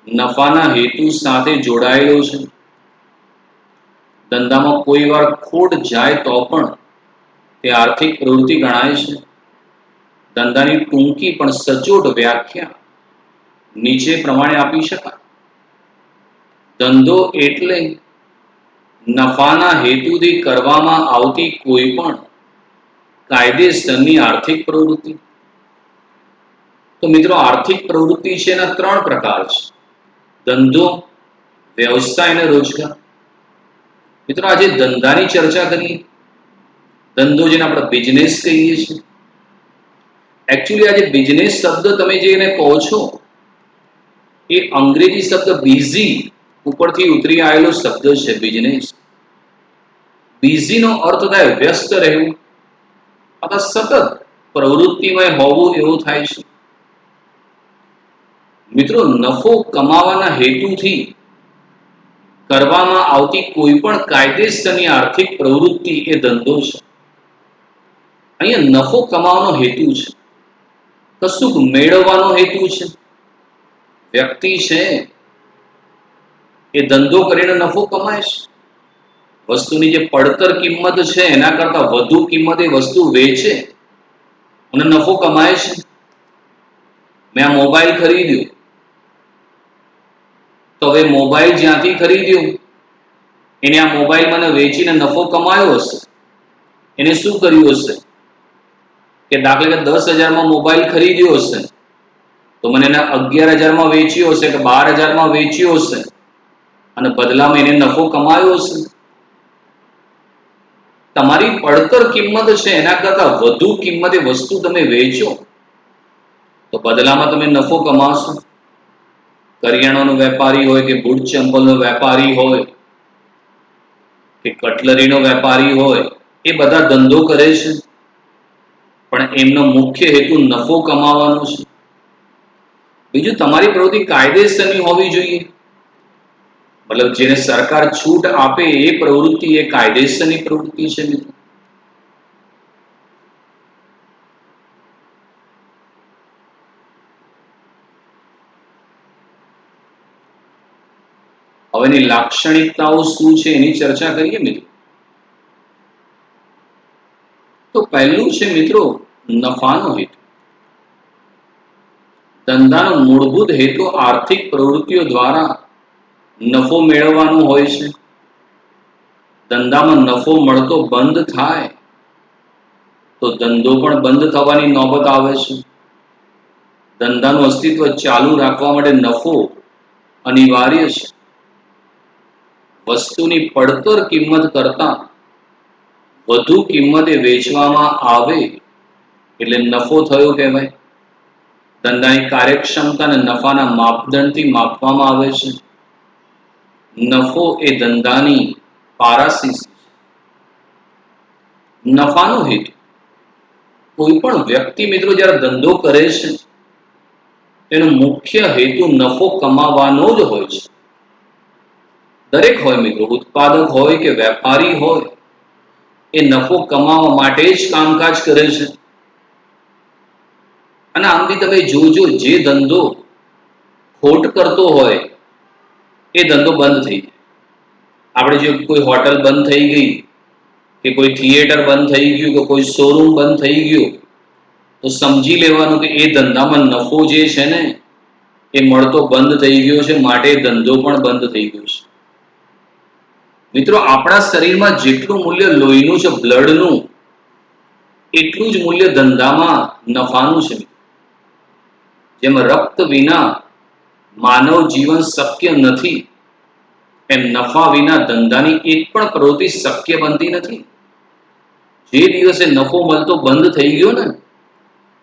નફાના હેતુ સાથે જોડાયેલો છે. ધંધામાં કોઈ વાર ખોટ જાય તો પણ તે આર્થિક પ્રવૃત્તિ ગણાય છે. ધંધાની ટૂંકી પણ સચોટ વ્યાખ્યા નીચે પ્રમાણે આપી શકાય: ધંધો એટલે નફાના હેતુથી કરવામાં આવતી કોઈ પણ કાયદેસરની આર્થિક પ્રવૃત્તિ. તો મિત્રો, આર્થિક પ્રવૃત્તિ છે એના 3 પ્રકાર છે: ધંધો, વ્યવસાય અને રોજગાર. મિત્રો, આજે ધંધાની ચર્ચા કરીએ. ધંધો, જેને આપણે બિઝનેસ કહીએ છીએ. એકચ્યુઅલી આજે બિઝનેસ શબ્દ તમે જેને કહો છો એ અંગ્રેજી શબ્દ બિઝી ઉપરથી ઉતરી આવેલો શબ્દ છે બિઝનેસ. બિઝીનો અર્થ થાય વ્યસ્ત રહેવું અથવા સતત પ્રવૃત્તિમય હોવું એવું થાય છે. મિત્રો, નફો કમાવાના હેતુથી કરવામાં આવતી કોઈ પણ કાયદેસરની આર્થિક પ્રવૃત્તિ એ ધંધો છે. અહીંયા નફો કમાવાનો હેતુ છે, કશુંક મેળવવાનો હેતુ છે. વ્યક્તિ છે એ ધંધો કરીને નફો કમાય છે. વસ્તુની જે પડતર કિંમત છે એના કરતા વધુ કિંમતે વસ્તુ વેચે અને નફો કમાય છે. મેં આ મોબાઈલ ખરીદ્યો, તો હવે મોબાઈલ જ્યાંથી ખરીદ્યો એને આ મોબાઈલ મને વેચીને નફો કમાયો હશે. એને શું કર્યું હશે કે દાખલા કે 10,000 મોબાઈલ ખરીદ્યો હશે, તો મને એને 11,000 વેચ્યો હશે કે 12,000 વેચ્યો હશે અને બદલામાં એને નફો કમાયો હશે. તમારી પડતર કિંમત છે એના કરતા વધુ કિંમતે વસ્તુ તમે વેચો તો બદલામાં તમે નફો કમાશો. કરિયાણાનો વેપારી હોય કે બૂટ ચંપલનો વેપારી હોય કે કટલરીનો વેપારી હોય, એ બધા ધંધો કરે છે, પણ એમનો મુખ્ય હેતુ નફો કમાવાનો છે. બીજું, તમારી પ્રવૃત્તિ કાયદેસરની હોવી જોઈએ. મતલબ જેને સરકાર છૂટ આપે એ પ્રવૃત્તિ એ કાયદેસરની પ્રવૃત્તિ છે મિત્રો. હવે એની લાક્ષણિકતાઓ શું છે એની ચર્ચા કરીએ મિત્રો. તો પહેલું છે મિત્રો નફાનો હેતુ. ધંધાનો મૂળભૂત હેતુ આર્થિક પ્રવૃત્તિઓ દ્વારા નફો મેળવવાનો હોય છે. ધંધામાં નફો મળતો બંધ થાય તો ધંધો પણ બંધ થવાની નોબત આવે છે. ધંધાનું અસ્તિત્વ ચાલુ રાખવા માટે નફો અનિવાર્ય છે. વસ્તુની પડતર કિંમત કરતા વધુ કિંમતે વેચવામાં આવે એટલે નફો થયો કહેવાય. ધંધાની કાર્યક્ષમતા અને નફાના માપદંડથી માપવામાં આવે છે. નફો એ ધંધાની પારાશીશી છે. નફાનો હેતુ. કોઈ પણ વ્યક્તિ મિત્રો જ્યારે ધંધો કરે છે એનો મુખ્ય હેતુ નફો કમાવાનો જ હોય છે. દરેક હોય મિત્રો, ઉત્પાદક હોય કે વેપારી હોય, એ નફો કમાવા માટે જ કામકાજ કરે છે. અને આમ બી તમે જોજો, જે ધંધો ખોટ કરતો હોય એ ધંધો બંધ થઈ જાય. આપણે જો કોઈ હોટલ બંધ થઈ ગઈ કે કોઈ થિયેટર બંધ થઈ ગયું કે કોઈ શોરૂમ બંધ થઈ ગયો તો સમજી લેવાનું કે એ ધંધામાં નફો જે છે ને એ મળતો બંધ થઈ ગયો છે, માટે ધંધો પણ બંધ થઈ ગયો છે. મિત્રો, આપણા શરીરમાં જેટલું મૂલ્ય લોહીનું છે, બ્લડનું, એટલું જ મૂલ્ય ધંધામાં નફાનું છે. જેમ રક્ત વિના માનવ જીવન શક્ય નથી, એમ નફા વિના ધંધાની એક પણ પ્રવૃત્તિ શક્ય બનતી નથી. જે દિવસે નફો મળતો બંધ થઈ ગયો ને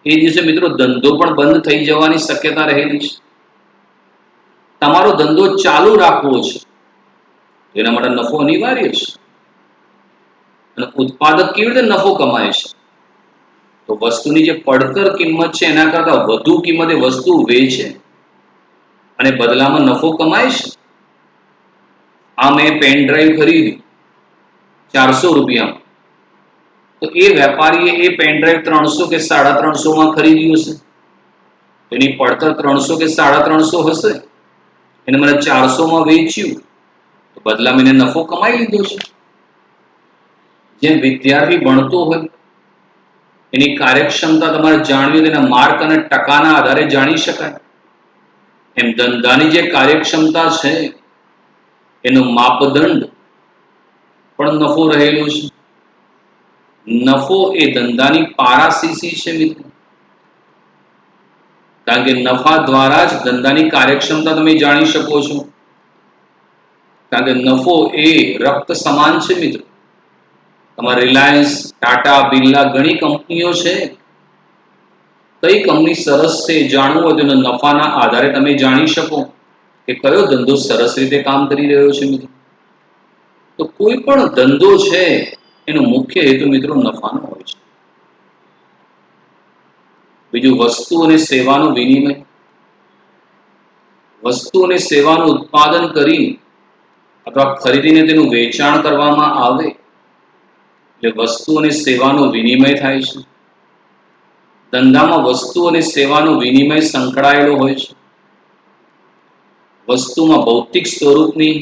એ દિવસે મિત્રો ધંધો પણ બંધ થઈ જવાની શક્યતા રહેલી છે. તમારો ધંધો ચાલુ રાખવો છે, એના માટે નફો અનિવાર્ય છે. અને ઉત્પાદક કેવી રીતે નફો કમાય છે? તો વસ્તુની જે પડતર કિંમત છે એના કરતા વધુ કિંમતે વસ્તુ વેચે અને બદલામાં નફો કમાય છે. આ મેં પેન ડ્રાઈવ ખરીદી 400 રૂપિયામાં, તો એ વેપારીએ એ પેન ડ્રાઈવ 300 કે 350 ખરીદ્યું હશે. એની પડતર 300 કે 350 હશે, એને મને 400 વેચ્યું તો બદલામાં એને નફો કમાઈ લીધો છે. જેમ વિદ્યાર્થી ભણતો હોય એની કાર્યક્ષમતા તમારે જાણવી તેના માર્ક અને ટકાના આધારે જાણી શકાય, એમ ધંધાની જે કાર્યક્ષમતા છે એનો માપદંડ પણ નફો રહેલો છે. નફો એ ધંધાની પારાશીશી છે મિત્રો. કારણ કે નફા દ્વારા જ ધંધાની કાર્યક્ષમતા તમે જાણી શકો છો. કારણ કે નફો એ રક્ત સમાન છે મિત્રો. તમારે રિલાયન્સ, ટાટા, બિરલા ઘણી કંપનીઓ છે. કઈ કંપની સરસ છે જાણવું હોય તો નફાના આધારે તમે જાણી શકો. કે કયો ધંધો સરસ રીતે કામ કરી રહ્યો છે મિત્રો. તો કોઈ પણ ધંધો છે એનો મુખ્ય હેતુ મિત્રો નફાનો હોય છે. બીજું વસ્તુ અને સેવાનો વિનિમય. વસ્તુ અને સેવાનું ઉત્પાદન કરી અથવા ખરીદીને તેનું વેચાણ કરવામાં આવે એટલે વસ્તુ અને સેવાનો વિનિમય થાય છે. ધંધામાં વસ્તુ અને સેવાનો વિનિમય સંકળાયેલો હોય છે. વસ્તુમાં ભૌતિક સ્વરૂપની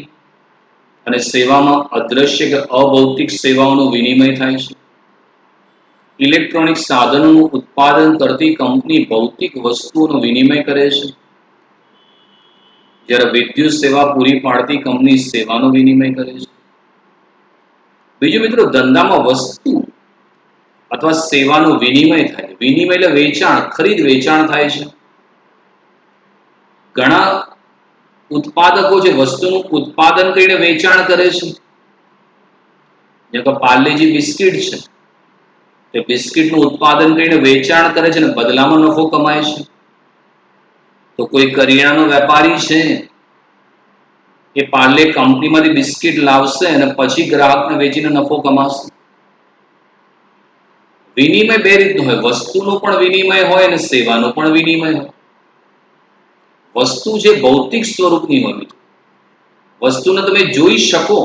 અને સેવામાં અદ્રશ્ય કે અભૌતિક સેવાઓનો વિનિમય થાય છે. ઇલેક્ટ્રોનિક સાધનોનું ઉત્પાદન કરતી કંપની ભૌતિક વસ્તુઓનો વિનિમય કરે છે, જ્યારે વિદ્યુત સેવા પૂરી પાડતી કંપની સેવાનો વિનિમય કરે છે. બીજું મિત્રો, ધંધામાં વસ્તુ અથવા સેવાનો વિનિમય થાય. વિનિમય એટલે વેચાણ, ખરીદ વેચાણ થાય છે. ઘણા ઉત્પાદકો જે વસ્તુનું ઉત્પાદન કરીને વેચાણ કરે છે, જેમ કે પાર્લેજી બિસ્કિટ છે, તે બિસ્કિટનું ઉત્પાદન કરીને વેચાણ કરે છે અને બદલામાં નફો કમાય છે. તો કોઈ કરિયાણાનો વેપારી છે, એ પાર્લે કંપનીમાંથી બિસ્કિટ લાવશે અને પછી ગ્રાહકને વેચીને નફો કમાશે. વિનિમય બે રીતનો હોય, વસ્તુનો પણ વિનિમય હોય અને સેવાનો પણ વિનિમય હોય. વસ્તુ જે ભૌતિક સ્વરૂપની હોય, વસ્તુને તમે જોઈ શકો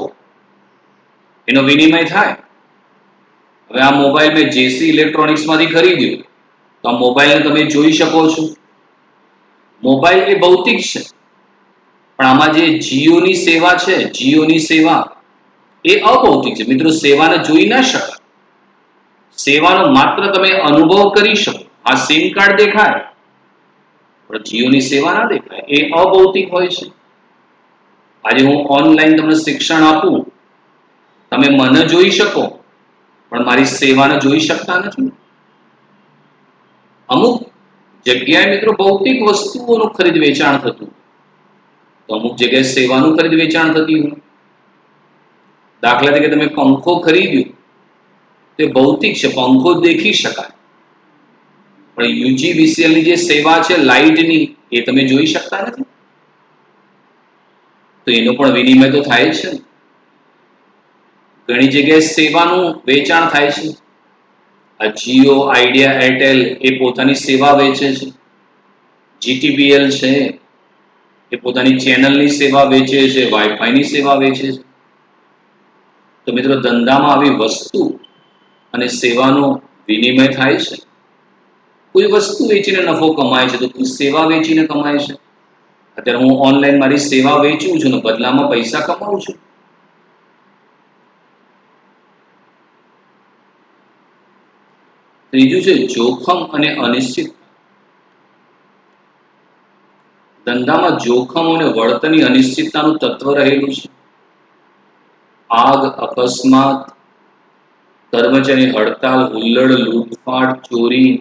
એનો વિનિમય થાય. હવે આ મોબાઈલ મેં જેસી ઇલેક્ટ્રોનિક્સમાંથી ખરીદ્યો, તો આ મોબાઈલને તમે જોઈ શકો છો. મોબાઈલ એ ભૌતિક છે, પણ આમાં જે જીઓની સેવા છે, જીઓની સેવા એ અભૌતિક છે. મિત્રો, સેવાને જોઈ ના શકાય, સેવાનો માત્ર તમે અનુભવ કરી શકો. આ સિમ કાર્ડ દેખાય, પણ જીઓની સેવા ના દેખાય, એ અભૌતિક હોય છે. આજે હું ઓનલાઈન તમને શિક્ષણ આપું, તમે મને જોઈ શકો પણ મારી સેવાને જોઈ શકતા નથી. અમુક જગ્યાએ મિત્રો ભૌતિક વસ્તુઓનું ખરીદ વેચાણ થતું, તો અમુક જગ્યાએ સેવાનું ખરીદ વેચાણ થતી હોય. દાખલા તરીકે તમે પંખો ખરીદ્યો, તે ભૌતિક છે, પંખો દેખી શકાય, પણ UGVCL ની જે સેવા છે લાઇટની, એ તમે જોઈ શકતા નથી. તો એનો પણ વિનિમય તો થાય છે. ઘણી જગ્યાએ સેવાનું વેચાણ થાય છે. આ જીઓ, આઈડિયા, એરટેલ એ પોતાની સેવા વેચે છે. GTPL છે, એ પોતાની ચેનલની સેવા વેચે છે, વાઈફાઈની સેવા વેચે છે. તો મિત્રો, ધંધામાં આવી વસ્તુ અને સેવાનો વિનિમય થાય છે. કોઈ વસ્તુ વેચીને નફો કમાય છે, તો કોઈ સેવા વેચીને કમાય છે. અત્યારે હું ઓનલાઈન મારી સેવા વેચું છું ને બદલામાં પૈસા કમાઉં છું. ત્રીજું છે જોખમ અને અનિશ્ચિત. ધંધામાં જોખમ અને વળતરની અનિશ્ચિતતાનું તત્વ રહેલું છે. આગ, અકસ્માત, કર્મચારી હડતાલ, હુલ્લડ, લૂંટફાટ, ચોરી,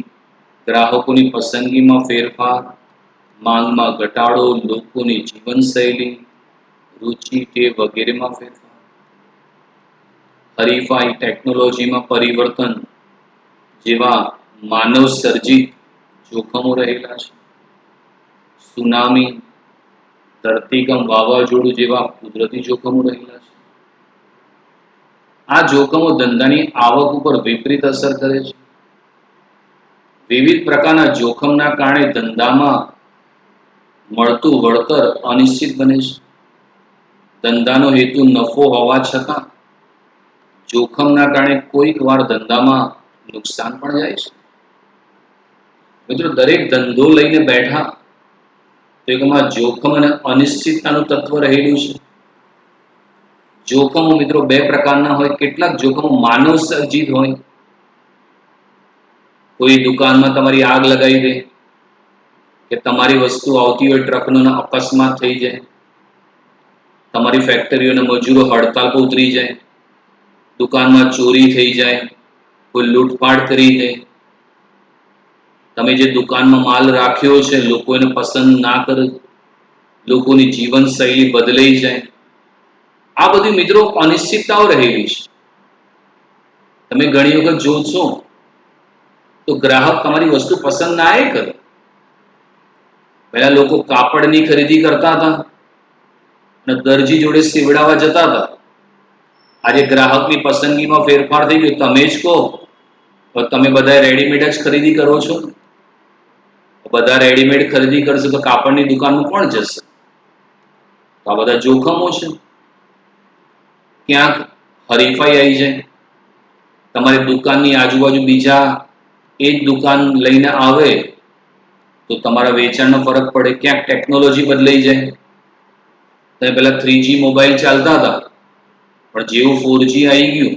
ગ્રાહકોની પસંદગીમાં ફેરફાર, માંગમાં ઘટાડો, લોકોની જીવનશૈલી, રુચિ કે વગેરેમાં ફેરફાર, હરીફાઈ, ટેકનોલોજીમાં પરિવર્તન જેવા માનવ સર્જિત જોખમો રહેલા છે. સુનામી, ધરતીકંપ, વાવાઝોડું જેવા કુદરતી જોખમો રહેલા છે. આ જોખમો ધંધાની આવક ઉપર વિપરીત અસર કરે છે. વિવિધ પ્રકારના જોખમના કારણે ધંધામાં મળતું વળતર અનિશ્ચિત બને છે. ધંધાનો હેતુ નફો હોવા છતાં જોખમના કારણે કોઈક વાર ધંધામાં નુકસાન પણ જાય છે. મિત્રો, દરેક ધંધો લઈને બેઠા તો એમાં જોખમ અને અનિશ્ચિતતાનું તત્વ રહેલું છે. જોખમો મિત્રો બે પ્રકારના હોય. કેટલાક જોખમો માનવ સર્જિત હોય. કોઈ દુકાનમાં તમારી આગ લગાવી દે, કે તમારી વસ્તુ આવતી હોય ટ્રકનો અકસ્માત થઈ જાય, તમારી ફેક્ટરીઓના મજૂરો હડતાલ પર ઉતરી જાય, દુકાનમાં ચોરી થઈ જાય, કોઈ લૂંટફાટ કરી દે, તમે જે દુકાનમાં માલ રાખ્યો છે લોકો એને પસંદ ના કરે, લોકોની જીવનશૈલી બદલાઈ જાય. આ બધી મિત્રો અનિશ્ચિતતાઓ રહેલી છે. તમે ઘણી વખત જોશો તો ગ્રાહક તમારી વસ્તુ પસંદ ના કરે. પહેલા લોકો કાપડની ખરીદી કરતા હતા, અને દરજી જોડે સીવડાવવા જતા હતા. આજે ગ્રાહકની પસંદગીમાં ફેરફાર થઈ ગયો. તમે જ કહો, તો તમે બધા રેડીમેડ જ ખરીદી કરો છો. બધા રેડીમેડ ખરીદી કરશે તો કાપડની દુકાનમાં કોણ જશે? તો આ બધા જોખમો છે. ક્યાંક હરીફાઈ આવી જાય, તમારી દુકાનની આજુબાજુ બીજા એ જ દુકાન લઈને આવે તો તમારા વેચાણનો ફરક પડે. ક્યાંક ટેકનોલોજી બદલાઈ જાય. તમે પેલા 3G મોબાઈલ ચાલતા હતા, પણ જેવું 4G આવી ગયું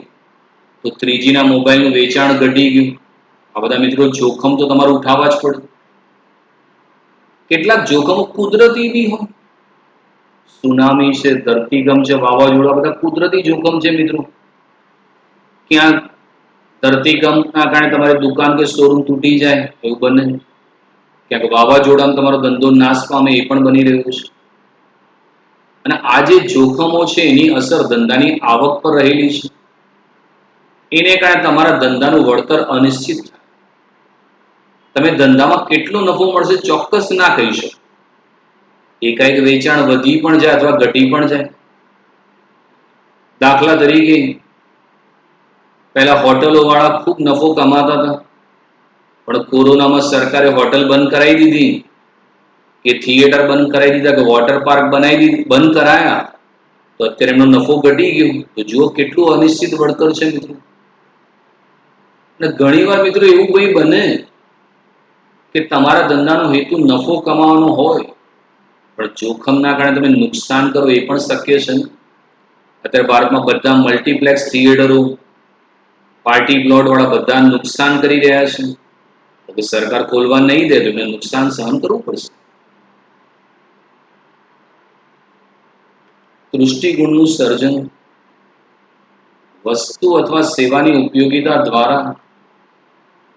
તો 3G ના મોબાઈલનું વેચાણ ઘટી ગયું. આ બધા મિત્રો જોખમ તો તમારે ઉઠાવવા જ પડે. કેટલાક જોખમો કુદરતી બી હોય. સુનામી છે, ધરતીકંપ છે, વાવાઝોડા, બધા કુદરતી જોખમ છે મિત્રો. ક્યાંક ધરતીકંપના કારણે તમારી દુકાન કે શોરૂમ તૂટી જાય એવું બને. ક્યાંક વાવાઝોડામાં તમારો ધંધો નાશ પામે એ પણ બની રહ્યું છે. અને આ જે જોખમો છે એની અસર ધંધાની આવક પર રહેલી છે. એને કારણે તમારા ધંધાનું વળતર અનિશ્ચિત થાય. તમે ધંધામાં કેટલો નફો મળશે ચોક્કસ ના કહી શકો. એકાએક વેચાણ વધી પણ જાય અથવા ઘટી પણ જાય. દાખલા તરીકે પહેલા હોટલો વાળા ખૂબ નફો કમાતા હતા, પણ કોરોનામાં સરકારે હોટલ બંધ કરાવી દીધી, કે થિયેટર બંધ કરાવી દીધા, કે વોટર પાર્ક બંધ કરાયા, તો અત્યારે એમનો નફો ઘટી ગયો. તો જુઓ કેટલું અનિશ્ચિત વળતર છે મિત્રો. અને ઘણી વાર મિત્રો એવું કોઈ બને કે તમારા ધંધાનો હેતુ નફો કમાવાનો હોય, પણ જોખમના કારણે તમે નુકસાન કરો એ પણ શક્ય છે ને. અત્યારે ભારતમાં બધા મલ્ટીપ્લેક્સ થિયેટરો, પાર્ટી પ્લોટ વાળા બધા નુકસાન કરી રહ્યા છે. તો સરકાર ખોલવા નહીં દે તો એમને નુકસાન સહન કરવું પડશે. દૃષ્ટિગુણનું સર્જન વસ્તુ અથવા સેવાની ઉપયોગિતા દ્વારા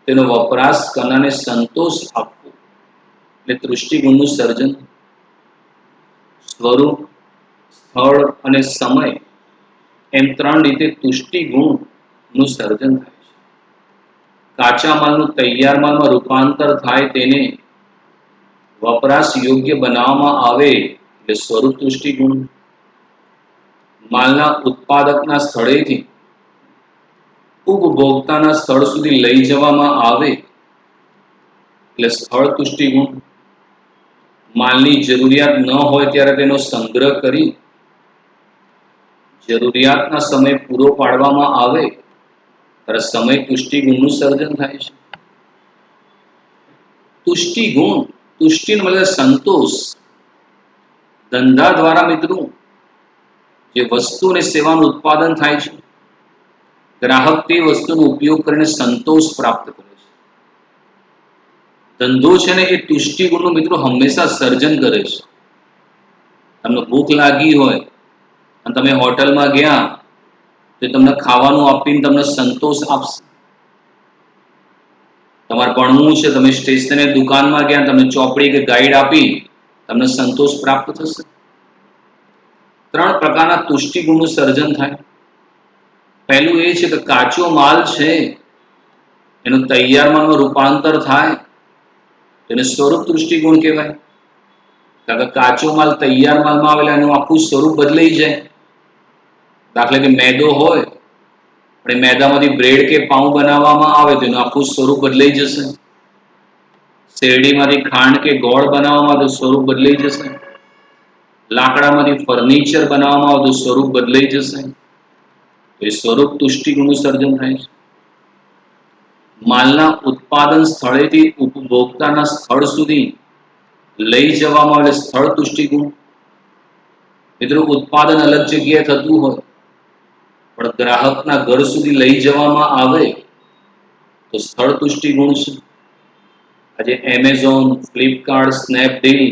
તેનો વપરાશ કરનારને સંતોષ આપવો એટલે દૃષ્ટિગુણનું સર્જન. સ્વરૂપ, સ્થળ અને સમય એમ 3 રીતે તુષ્ટિગુણનું સર્જન થાય છે. કાચા માલનું તૈયાર માલમાં રૂપાંતર થાય, તેને વપરાશ યોગ્ય બનાવવામાં આવે એટલે સ્વરૂપ તુષ્ટિગુણ. માલના ઉત્પાદકના સ્થળેથી ઉપભોક્તાના સ્થળ સુધી લઈ જવામાં આવે એટલે સ્થળ તુષ્ટિગુણ. માલની જરૂરિયાત ન હોય ત્યારે તેનો સંગ્રહ કરી જરૂરિયાતના સમય પૂરો પાડવામાં આવે ત્યારે સમય તુષ્ટિગુણનું સર્જન થાય છે. તુષ્ટિગુણ, તુષ્ટિ એટલે સંતોષ. ધંધા દ્વારા મિત્રો જે વસ્તુ અને સેવાનું ઉત્પાદન થાય છે, ગ્રાહક તે વસ્તુનો ઉપયોગ કરીને સંતોષ પ્રાપ્ત કરે છે. ધંધો છે ને એ તુષ્ટિગુણનું મિત્રો હંમેશા સર્જન કરે છે. તમને ભૂખ લાગી હોય અને તમે હોટલમાં ગયા તો તમને ખાવાનું આપીને તમને સંતોષ આપશે. તમારે ભણવું છે, તમે સ્ટેશનરી દુકાનમાં ગયા, તમને ચોપડી કે ગાઈડ આપી, તમને સંતોષ પ્રાપ્ત થશે. 3 પ્રકારના તુષ્ટિગુણનું સર્જન થાય. પહેલું એ છે કે કાચો માલ છે એનું તૈયાર માલમાં રૂપાંતર થાય, તેને સ્વરૂપ તુષ્ટિગુણ કહેવાય. કારણ કે કાચો માલ તૈયાર માલમાં આવેલા એનું આખું સ્વરૂપ બદલાઈ જાય. દાખલા કે મેદો હોય, પણ એ મેદામાંથી બ્રેડ કે પાઉં બનાવવામાં આવે તો એનું આખું સ્વરૂપ બદલાઈ જશે. શેરડીમાંથી ખાંડ કે ગોળ બનાવવામાં આવે તો સ્વરૂપ બદલાઈ જશે. લાકડામાંથી ફર્નિચર બનાવવામાં આવે તો સ્વરૂપ બદલાઈ જશે. એ સ્વરૂપ તુષ્ટિગુણનું સર્જન થાય છે. માલના ઉત્પાદન સ્થળેથી ઉપભોક્તાના સ્થળ સુધી લઈ જવામાં આવે સ્થળ તુષ્ટિગુણ. મિત્રો ઉત્પાદન અલગ જગ્યાએ થતું હોય, પણ ગ્રાહકના ઘર સુધી લઈ જવામાં આવે તો સ્થળ તુષ્ટિગુણ છે. આજે એમેઝોન, ફ્લિપકાર્ટ, સ્નેપડીલ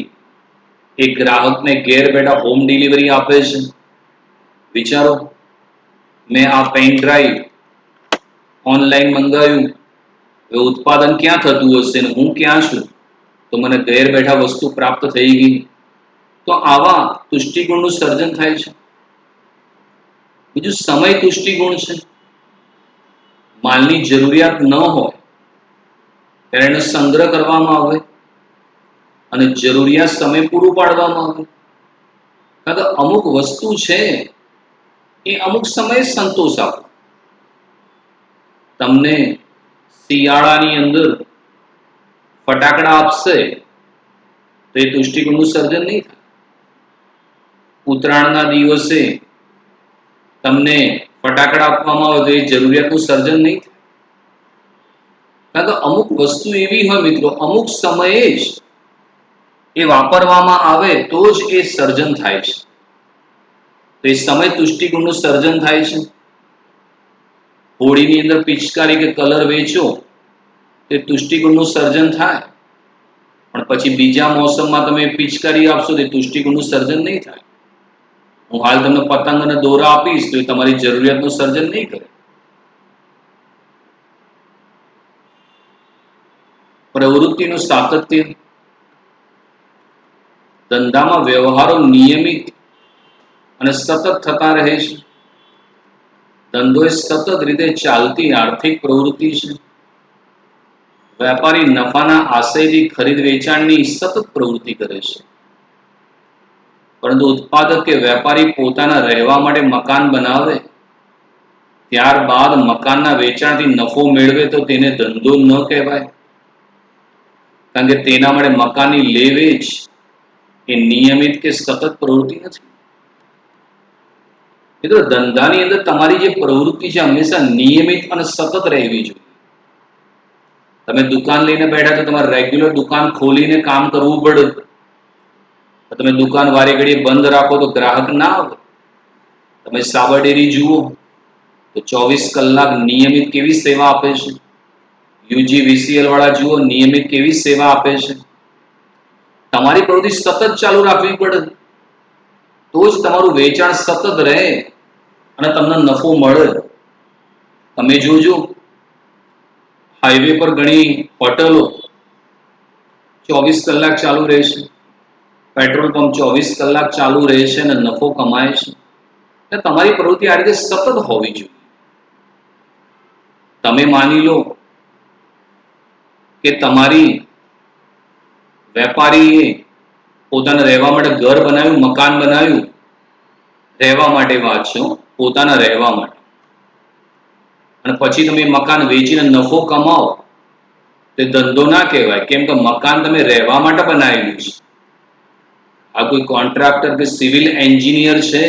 એ ગ્રાહકને ઘેર બેઠા હોમ ડિલિવરી આપે છે. વિચારો, મેં આ પેન ડ્રાઈવ ઓનલાઈન મંગાવ્યું, એ ઉત્પાદન ક્યાં થતું હશે ને હું ક્યાં છું, તો મને ઘેર બેઠા વસ્તુ પ્રાપ્ત થઈ ગઈ. તો આવા તુષ્ટિગુણનું સર્જન થાય છે. બીજું સમય તુષ્ટિગુણ છે. માલની જરૂરિયાત ન હોય ત્યારે એનો સંગ્રહ કરવામાં આવે અને જરૂરિયાત સમય પૂરું પાડવામાં આવે. કારણ કે અમુક વસ્તુ છે એ અમુક સમયે સંતોષ આપે. તમને શિયાળાની અંદર ફટાકડા આપશે તો એ તુષ્ટિગુણનું સર્જન નહીં થાય. ઉત્તરાયણના દિવસે તમને ફટાકડા આપવામાં આવે તો એ જરૂરિયાતનું સર્જન નહીં થાય. કારણ કે અમુક વસ્તુ એવી હોય મિત્રો, અમુક સમયે જ એ વાપરવામાં આવે તો જ એ સર્જન થાય છે. તો એ સમય તુષ્ટિગુણનું સર્જન થાય છે. હોળીની અંદર પિચકારી કે કલર વેચો તો તુષ્ટિગુણનું સર્જન થાય, પણ પછી બીજા મોસમમાં તમે પિચકારી આપશો તો તુષ્ટિગુણનું સર્જન નહીં થાય. હું હાલ તમને પતંગ અને દોરા આપીશ તો એ તમારી જરૂરિયાતનું સર્જન નહીં કરે. પ્રવૃત્તિનું સાતત્ય, ધંધામાં વ્યવહારો નિયમિત અને સતત થતા રહે છે. ધંધો એ સતત રીતે ચાલતી આર્થિક પ્રવૃત્તિ છે. વેપારી નફાના આશયથી ખરીદ વેચાણની સતત પ્રવૃત્તિ કરે છે. પરંતુ ઉત્પાદક કે વેપારી પોતાના રહેવા માટે મકાન બનાવે, ત્યારબાદ મકાનના વેચાણથી નફો મેળવે તો તેને ધંધો ન કહેવાય. કારણ કે તેના માટે મકાનની લે વેચ એ નિયમિત કે સતત પ્રવૃત્તિ નથી. મિત્રો, ધંધાની અંદર તમારી જે પ્રવૃત્તિ છે હંમેશા નિયમિત અને સતત રહેવી જોઈએ. તમે દુકાન લઈને બેઠા તો તમારે રેગ્યુલર દુકાન ખોલીને કામ કરવું પડે. તમે દુકાન વારે ઘડીએ બંધ રાખો તો ગ્રાહક ના આવે. તમે સાબર ડેરી જુઓ તો 24 કલાક નિયમિત કેવી સેવા આપે છે. UGVCL વાળા જુઓ, નિયમિત કેવી સેવા આપે છે. તમારી પ્રવૃત્તિ સતત ચાલુ રાખવી પડે તો જ તમારું વેચાણ સતત રહે અને તમને નફો મળે. તમે જોજો, હાઈવે પર ઘણી હોટલો 24 કલાક ચાલુ રહે છે, પેટ્રોલ પંપ 24 કલાક ચાલુ રહે છે અને નફો કમાય છે. એટલે તમારી પ્રવૃત્તિ આ રીતે સતત હોવી જોઈએ. તમે માની લો કે તમારી વેપારીએ પોતાના રહેવા માટે ઘર બનાવ્યું, મકાન બનાવ્યું, રહેવા માટે વાંચ્યો, પોતાના રહેવા માટે, અને પછી તમે મકાન વેચીને નફો કમાઓ તે ધંધો ના કહેવાય. કેમ કે મકાન તમે રહેવા માટે બનાવેલું છે. આ કોઈ કોન્ટ્રાક્ટર કે સિવિલ એન્જિનિયર છે,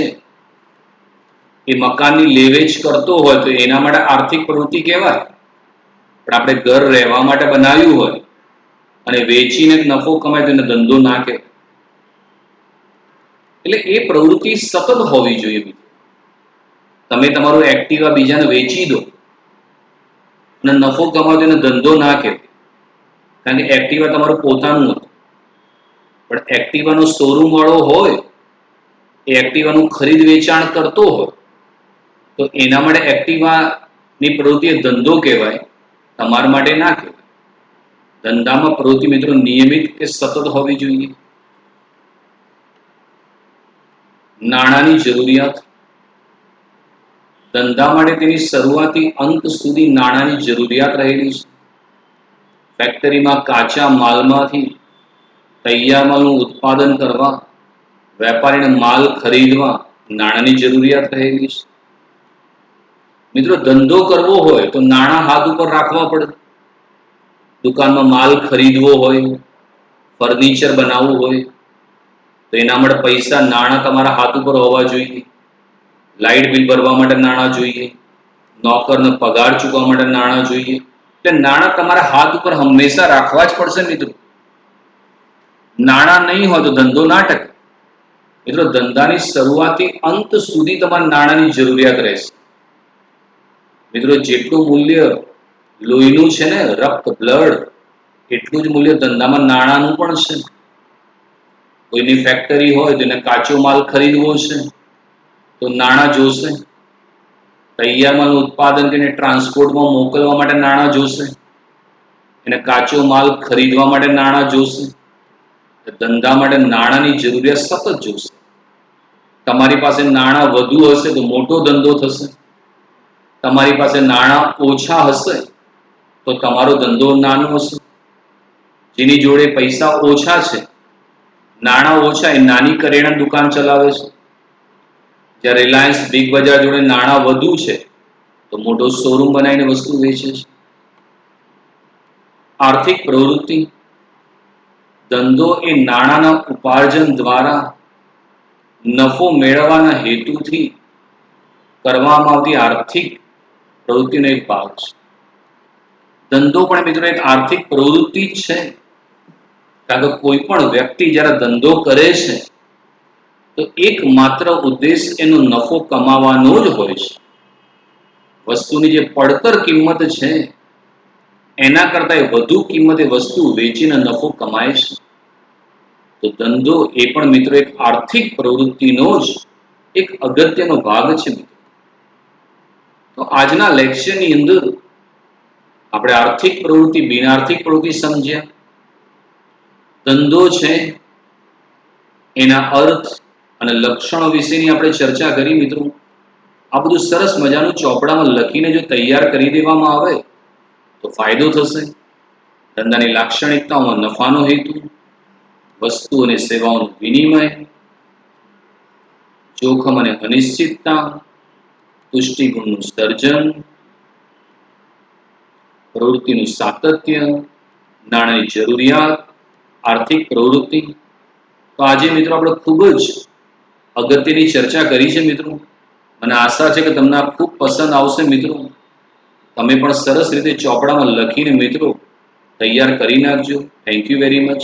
એ મકાનની લેવેચ કરતો હોય તો એના માટે આર્થિક પ્રવૃત્તિ કહેવાય. પણ આપણે ઘર રહેવા માટે બનાવ્યું હોય અને વેચીને નફો કમાય તેને ધંધો ના કહેવાય. એટલે એ પ્રવૃત્તિ સતત હોવી જોઈએ. તમે તમારું એક્ટિવા બીજાને વેચી દો અને નફો કમાવો તેને ધંધો ના કહેવાય. કારણ કે એક્ટિવા તમારું પોતાનું હતું. પણ એક્ટિવાનો શોરૂમ વાળો હોય, એ એક્ટિવાનું ખરીદ વેચાણ કરતો હોય તો એના માટે એક્ટિવાની પ્રવૃત્તિ એ ધંધો કહેવાય, તમારા માટે ના કહેવાય. ધંધામાં પ્રવૃત્તિ મિત્રો નિયમિત કે સતત હોવી જોઈએ. નાણાંની જરૂરિયાત, ધંધા માટે તેની શરૂઆતથી અંત સુધી નાણાંની જરૂરિયાત રહેલી છે. ફેક્ટરીમાં કાચા માલમાંથી તૈયાર માલનું ઉત્પાદન કરવા, વેપારીને માલ ખરીદવા નાણાંની જરૂરિયાત રહેલી છે. મિત્રો, ધંધો કરવો હોય તો નાણાં હાથ ઉપર રાખવા પડે. દુકાનમાં માલ ખરીદવો હોય, ફર્નિચર બનાવવું હોય તો એના માટે પૈસા, નાણાં તમારા હાથ ઉપર હોવા જોઈએ. લાઇટ બિલ ભરવા માટે નાણાં જોઈએ, નોકરને પગાર ચૂકવવા માટે નાણાં જોઈએ. એટલે નાણાં તમારા હાથ ઉપર હંમેશા રાખવા જ પડશે મિત્રો. નાણાં નહીં હોય તો ધંધો ના ટકે. મિત્રો, ધંધાની શરૂઆતથી અંત સુધી તમારે નાણાંની જરૂરિયાત રહેશે. મિત્રો, જેટલું મૂલ્ય લોહીનું છે ને, રક્ત, બ્લડ, એટલું જ મૂલ્ય ધંધામાં નાણાંનું પણ છે. કોઈની ફેક્ટરી હોય તો એને કાચો માલ ખરીદવો છે તો નાણાં જોશે. તૈયાર માલનું ઉત્પાદન કરીને ટ્રાન્સપોર્ટમાં મોકલવા માટે નાણાં જોશે. એને કાચો માલ ખરીદવા માટે નાણાં જોશે. ધંધા માટે નાણાંની જરૂરિયાત સતત જોશે. તમારી પાસે નાણાં વધુ હશે તો મોટો ધંધો થશે. તમારી પાસે નાણાં ઓછા હશે તો તમારો ધંધો નાનો હશે. જેની જોડે પૈસા ઓછા છે નાણાં ઓછા એ નાની કરિયાણા દુકાન ચલાવે છે, જ્યાં રિલાયન્સ બિગ બજાર જોડે નાણાં વધુ છે તો મોટો શોરૂમ બનાવીને વસ્તુ વેચે છે. આર્થિક પ્રવૃત્તિ, ધંધો એ નાણાંના ઉપાર્જન દ્વારા નફો મેળવવાના હેતુથી કરવામાં આવતી આર્થિક પ્રવૃત્તિનો એક ભાગ છે. ધંધો પણ મિત્રો એક આર્થિક પ્રવૃત્તિ જ છે, કારણ કે કોઈ પણ વ્યક્તિ જ્યારે ધંધો કરે છે તો એકમાત્ર ઉદ્દેશ એનો નફો કમાવાનો જ હોય છે. વસ્તુની જે પડતર કિંમત છે એના કરતા વધુ કિંમતે વસ્તુ વેચીને નફો કમાય છે. તો ધંધો એ પણ મિત્રો એક આર્થિક પ્રવૃત્તિનો જ એક અગત્યનો ભાગ છે. તો આજના લેક્ચરની અંદર આપણે આર્થિક પ્રવૃત્તિ, બિનઆર્થિક પ્રવૃત્તિ સમજ્યા. ધંધો છે એના અર્થ અને લક્ષણો વિશેની આપણે ચર્ચા કરી મિત્રો. આ બધું સરસ મજાનું ચોપડામાં લખીને જો તૈયાર કરી દેવામાં આવે તો ફાયદો થશે. ધંધાની લાક્ષણિકતાઓમાં નફાનો હેતુ, વસ્તુ અને સેવાઓનું વિનિમય, જોખમ અને અનિશ્ચિતતા, પુષ્ટિગુણનું સર્જન, પ્રવૃત્તિનું સાતત્ય, નાણાંની જરૂરિયાત, આર્થિક પ્રવૃત્તિ. તો આજે મિત્રો આપણે ખૂબ જ અગત્યની ચર્ચા કરી છે મિત્રો. મને આશા છે કે તમને આ ખૂબ પસંદ આવશે મિત્રો. તમે પણ સરસ રીતે ચોપડામાં લખીને મિત્રો તૈયાર કરી નાખજો. Thank you very much.